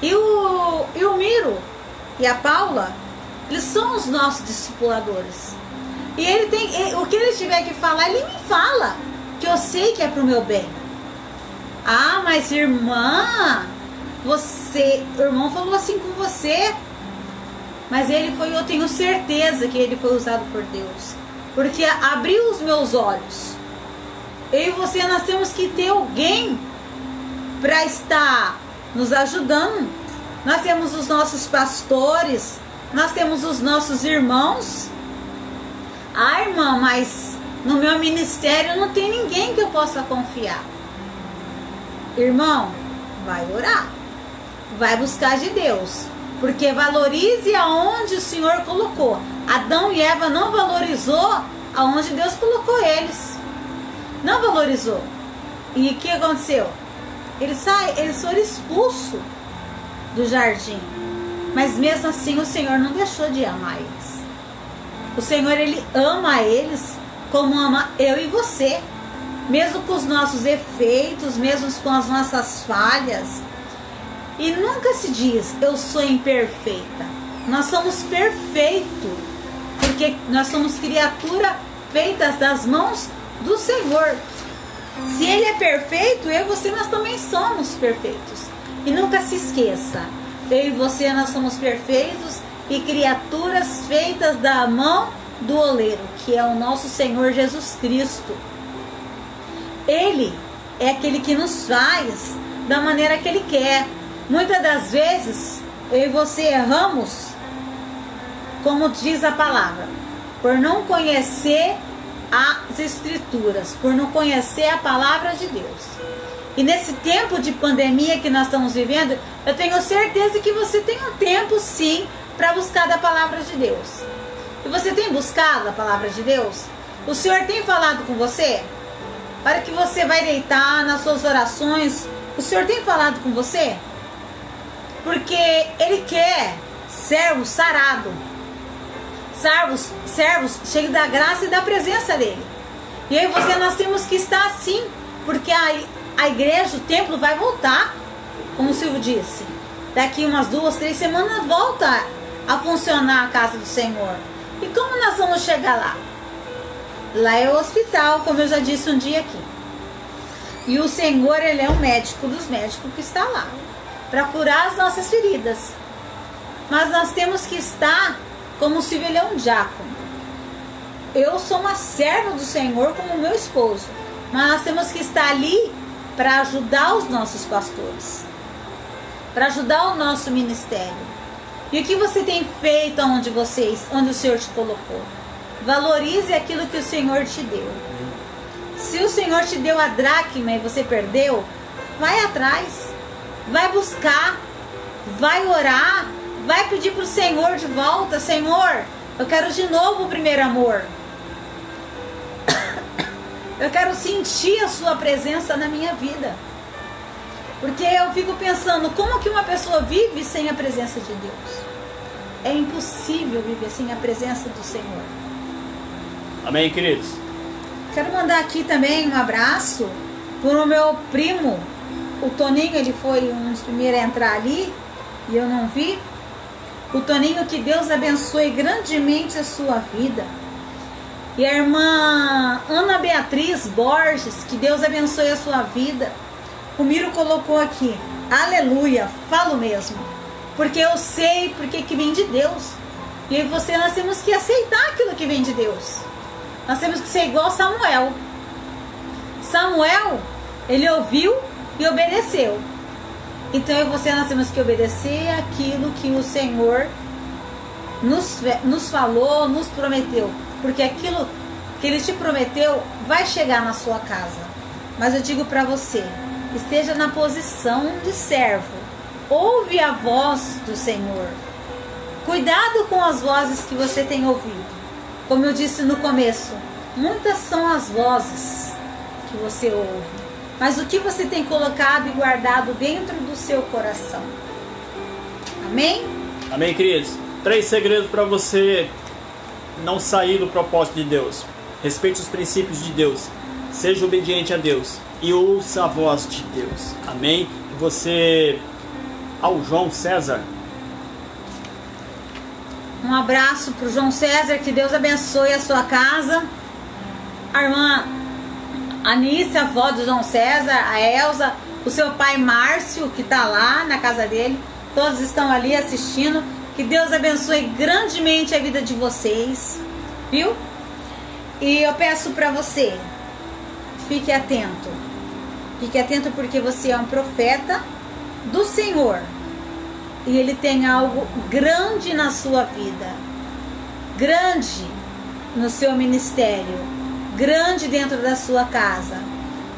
E o Miro e a Paula, eles são os nossos discipuladores. E o que ele tiver que falar, ele me fala, que eu sei que é pro meu bem. Mas irmã, o irmão falou assim com você. Mas eu tenho certeza que ele foi usado por Deus, porque abriu os meus olhos. Eu e você, nós temos que ter alguém para estar nos ajudando. Nós temos os nossos pastores, nós temos os nossos irmãos. Irmã, mas no meu ministério não tem ninguém que eu possa confiar. Irmão, vai orar, vai buscar de Deus, porque valorize aonde o Senhor colocou. Adão e Eva não valorizou aonde Deus colocou eles. Não valorizou. E o que aconteceu? Eles foram expulsos do jardim. Mas mesmo assim o Senhor não deixou de amar eles. O Senhor, Ele ama eles como ama eu e você. Mesmo com os nossos efeitos, mesmo com as nossas falhas. E nunca se diz, eu sou imperfeita. Nós somos perfeitos. Porque nós somos criaturas feitas das mãos do Senhor. Se Ele é perfeito, eu e você, nós também somos perfeitos. E nunca se esqueça, eu e você, nós somos perfeitos e criaturas feitas da mão do oleiro, que é o nosso Senhor Jesus Cristo. Ele é aquele que nos faz da maneira que Ele quer. Muitas das vezes, eu e você erramos, como diz a palavra, por não conhecer as Escrituras, por não conhecer a palavra de Deus. E nesse tempo de pandemia que nós estamos vivendo, eu tenho certeza que você tem um tempo sim para buscar da palavra de Deus. E você tem buscado a palavra de Deus? O Senhor tem falado com você? Para que você vai deitar nas suas orações, o Senhor tem falado com você? Porque Ele quer servos sarados, servos cheios da graça e da presença dEle. E aí nós temos que estar assim, porque a igreja, o templo vai voltar, como o Silvio disse. Daqui umas 2, 3 semanas volta a funcionar a casa do Senhor. E como nós vamos chegar lá? Lá é o hospital, como eu já disse um dia aqui. E o Senhor, Ele é o médico dos médicos que está lá, para curar as nossas feridas. Mas nós temos que estar como o Silvio, ele é um diácono. Eu sou uma serva do Senhor como meu esposo. Mas nós temos que estar ali para ajudar os nossos pastores, para ajudar o nosso ministério. E o que você tem feito onde o Senhor te colocou? Valorize aquilo que o Senhor te deu. Se o Senhor te deu a dracma e você perdeu, vai atrás, vai buscar, vai orar, vai pedir para o Senhor de volta. Senhor, eu quero de novo o primeiro amor. Eu quero sentir a sua presença na minha vida. Porque eu fico pensando, como que uma pessoa vive sem a presença de Deus? É impossível viver sem a presença do Senhor. Amém, queridos? Quero mandar aqui também um abraço para o meu primo, o Toninho. Ele foi um dos primeiros a entrar ali e eu não vi. O Toninho, que Deus abençoe grandemente a sua vida. E a irmã Ana Beatriz Borges, que Deus abençoe a sua vida. O Miro colocou aqui, aleluia, falo mesmo, porque eu sei porque que vem de Deus. E aí nós temos que aceitar aquilo que vem de Deus. Nós temos que ser igual Samuel. Samuel, ele ouviu e obedeceu. Então eu e você, nós temos que obedecer aquilo que o Senhor nos falou, nos prometeu. Porque aquilo que Ele te prometeu vai chegar na sua casa. Mas eu digo para você, esteja na posição de servo. Ouve a voz do Senhor. Cuidado com as vozes que você tem ouvido. Como eu disse no começo, muitas são as vozes que você ouve. Mas o que você tem colocado e guardado dentro do seu coração? Amém? Amém, queridos? 3 segredos para você não sair do propósito de Deus. Respeite os princípios de Deus. Seja obediente a Deus. E ouça a voz de Deus. Amém? E você... Ao João César. Um abraço para o João César. Que Deus abençoe a sua casa. A irmã Anice, a avó do João César. A Elza. O seu pai Márcio, que está lá na casa dele. Todos estão ali assistindo. Que Deus abençoe grandemente a vida de vocês, viu? E eu peço para você, fique atento. Fique atento porque você é um profeta do Senhor. E Ele tem algo grande na sua vida. Grande no seu ministério. Grande dentro da sua casa.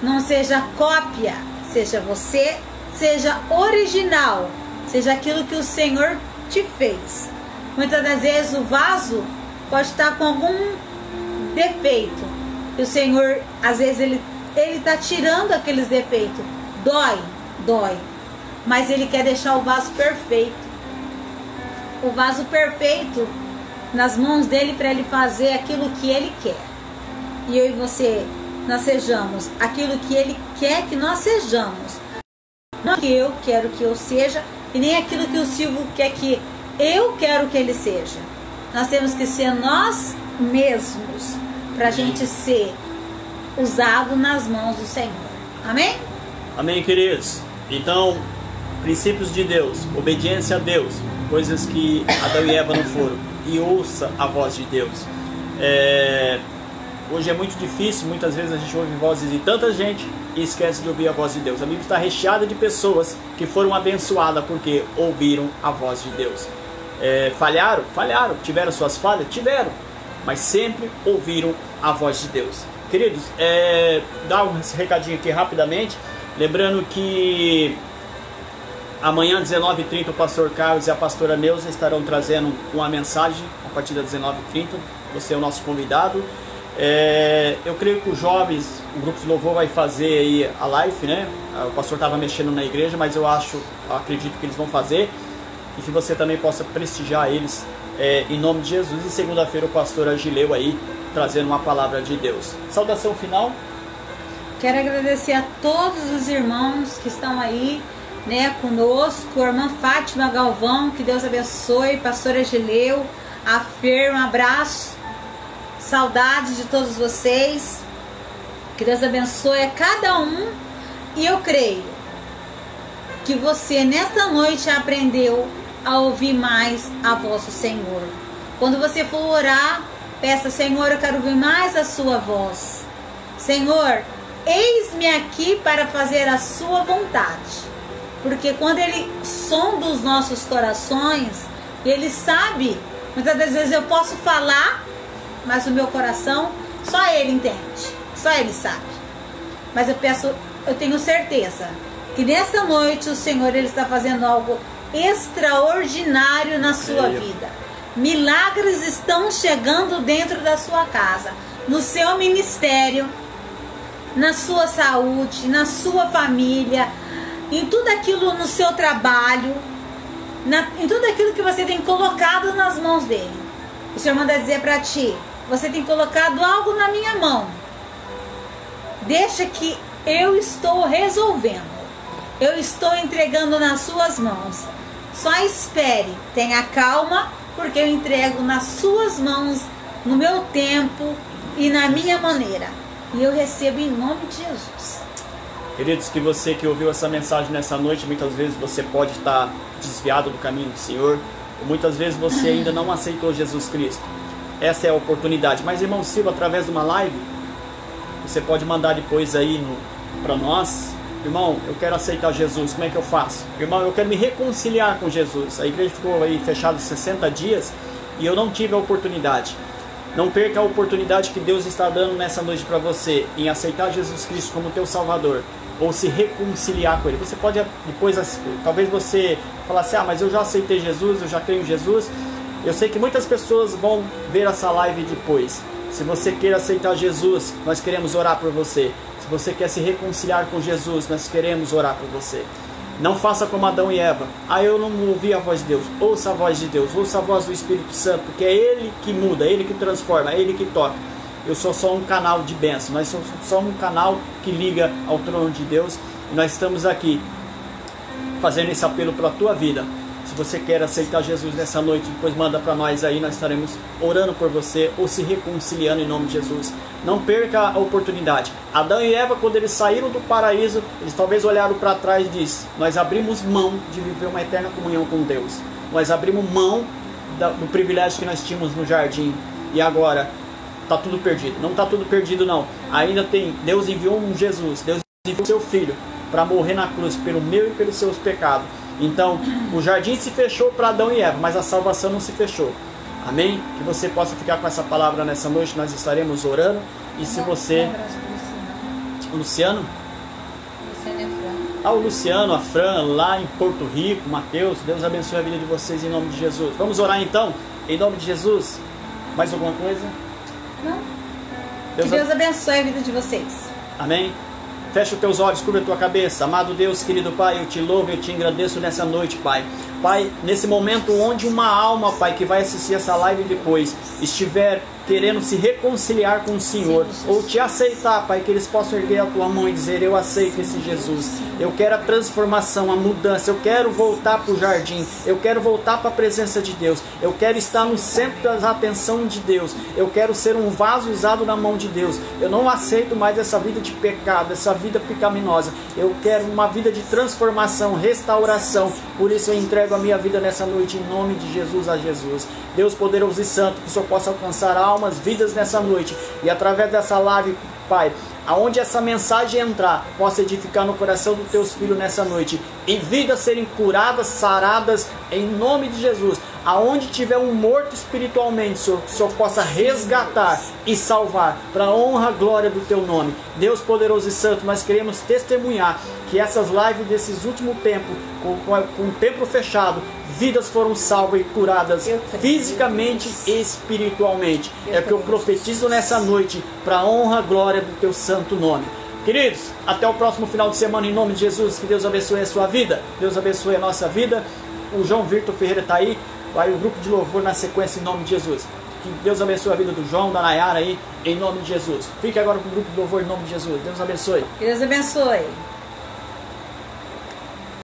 Não seja cópia, seja você, seja original. Seja aquilo que o Senhor te fez. Muitas das vezes o vaso pode estar com algum defeito. E o Senhor, às vezes, Ele está tirando aqueles defeitos. Dói. Mas Ele quer deixar o vaso perfeito. O vaso perfeito nas mãos dEle para Ele fazer aquilo que Ele quer. E eu e você, nós sejamos aquilo que Ele quer que nós sejamos. Não que eu quero que eu seja, e nem aquilo que o Silvio quer que eu quero que ele seja. Nós temos que ser nós mesmos para a gente ser usado nas mãos do Senhor. Amém? Amém, queridos? Então, princípios de Deus, obediência a Deus, coisas que Adão e Eva não foram. E ouça a voz de Deus. Hoje é muito difícil, muitas vezes a gente ouve vozes de tanta gente e esquece de ouvir a voz de Deus. A Bíblia está recheada de pessoas que foram abençoadas porque ouviram a voz de Deus. Falharam? Tiveram suas falhas? Tiveram. Mas sempre ouviram a voz de Deus. Queridos, dá um recadinho aqui rapidamente. Lembrando que amanhã, 19h30, o pastor Carlos e a pastora Neuza estarão trazendo uma mensagem a partir das 19h30. Você é o nosso convidado. Eu creio que os jovens, o grupo de louvor vai fazer aí a live, né? O pastor estava mexendo na igreja, mas eu acredito que eles vão fazer, e que você também possa prestigiar eles em nome de Jesus. E segunda-feira o pastor Agileu aí trazendo uma palavra de Deus. Saudação final. Quero agradecer a todos os irmãos que estão aí, né, conosco. A irmã Fátima Galvão, que Deus abençoe. Pastor Agileu, a Fer, um abraço. Saudades de todos vocês. Que Deus abençoe a cada um. E eu creio que você nesta noite aprendeu a ouvir mais a voz do Senhor. Quando você for orar, peça: Senhor, eu quero ouvir mais a sua voz. Senhor, eis-me aqui para fazer a sua vontade. Porque quando Ele sonda os nossos corações, Ele sabe. Muitas das vezes eu posso falar, mas o meu coração, só Ele entende, só Ele sabe. Mas eu tenho certeza que nessa noite o Senhor, Ele está fazendo algo extraordinário na sua vida. Milagres estão chegando dentro da sua casa, no seu ministério, na sua saúde, na sua família, em tudo aquilo, no seu trabalho, em tudo aquilo que você tem colocado nas mãos dele. O Senhor manda dizer para ti: você tem colocado algo na minha mão, deixa que eu estou resolvendo, eu estou entregando nas suas mãos. Só espere, tenha calma, porque eu entrego nas suas mãos, no meu tempo e na minha maneira. E eu recebo em nome de Jesus. Queridos, que você que ouviu essa mensagem nessa noite, muitas vezes você pode estar desviado do caminho do Senhor, ou muitas vezes você ainda não aceitou Jesus Cristo. Essa é a oportunidade. Mas, irmão Silva, através de uma live, você pode mandar depois aí para nós: irmão, eu quero aceitar Jesus, como é que eu faço? Irmão, eu quero me reconciliar com Jesus. A igreja ficou aí fechada 60 dias e eu não tive a oportunidade. Não perca a oportunidade que Deus está dando nessa noite para você em aceitar Jesus Cristo como teu Salvador, ou se reconciliar com Ele. Você pode depois, talvez você falar assim: mas eu já aceitei Jesus, eu já creio em Jesus. Eu sei que muitas pessoas vão ver essa live depois. Se você quer aceitar Jesus, nós queremos orar por você. Se você quer se reconciliar com Jesus, nós queremos orar por você. Não faça como Adão e Eva: eu não ouvi a voz de Deus. Ouça a voz de Deus, ouça a voz do Espírito Santo, porque é Ele que muda, é Ele que transforma, é Ele que toca. Eu sou só um canal de bênção, nós somos só um canal que liga ao trono de Deus. E nós estamos aqui fazendo esse apelo para a tua vida. Se você quer aceitar Jesus nessa noite, depois manda para nós aí, nós estaremos orando por você ou se reconciliando em nome de Jesus. Não perca a oportunidade. Adão e Eva, quando eles saíram do paraíso, eles talvez olharam para trás e disseram: nós abrimos mão de viver uma eterna comunhão com Deus. Nós abrimos mão do privilégio que nós tínhamos no jardim. E agora está tudo perdido. Não está tudo perdido não. Ainda tem. Deus enviou um Jesus. Deus enviou o seu Filho para morrer na cruz pelo meu e pelos seus pecados. Então, o jardim se fechou para Adão e Eva, mas a salvação não se fechou. Amém? Que você possa ficar com essa palavra nessa noite, nós estaremos orando. E se você... O Luciano? O Luciano, a Fran, lá em Porto Rico, Mateus, Deus abençoe a vida de vocês em nome de Jesus. Vamos orar então, em nome de Jesus. Mais alguma coisa? Não. Que Deus abençoe a vida de vocês. Amém? Fecha os teus olhos, curva a tua cabeça. Amado Deus, querido Pai, eu te louvo, eu te agradeço nessa noite, Pai. Pai, nesse momento onde uma alma, Pai, que vai assistir essa live depois, estiver querendo se reconciliar com o Senhor, ou te aceitar, Pai, que eles possam erguer a tua mão e dizer: eu aceito esse Jesus, eu quero a transformação, a mudança, eu quero voltar para o jardim, eu quero voltar para a presença de Deus, eu quero estar no centro da atenção de Deus, eu quero ser um vaso usado na mão de Deus, eu não aceito mais essa vida de pecado, essa vida pecaminosa, eu quero uma vida de transformação, restauração. Por isso eu entrego a minha vida nessa noite em nome de Jesus a Jesus. Deus poderoso e santo, que o Senhor possa alcançar almas, vidas nessa noite, e através dessa live, Pai, aonde essa mensagem entrar, possa edificar no coração dos teus filhos nessa noite, e vidas serem curadas, saradas, em nome de Jesus. Aonde tiver um morto espiritualmente, Senhor, que o Senhor possa resgatar e salvar, para a honra e glória do Teu nome. Deus poderoso e santo, nós queremos testemunhar que essas lives desses últimos tempos, com o templo fechado, vidas foram salvas e curadas fisicamente e espiritualmente. É o que eu profetizo nessa noite, para a honra e glória do Teu santo nome. Queridos, até o próximo final de semana, em nome de Jesus. Que Deus abençoe a sua vida, Deus abençoe a nossa vida. O João Vitor Ferreira está aí, vai o grupo de louvor na sequência, em nome de Jesus. Que Deus abençoe a vida do João, da Nayara aí, em nome de Jesus. Fique agora com o grupo de louvor, em nome de Jesus. Deus abençoe. Deus abençoe.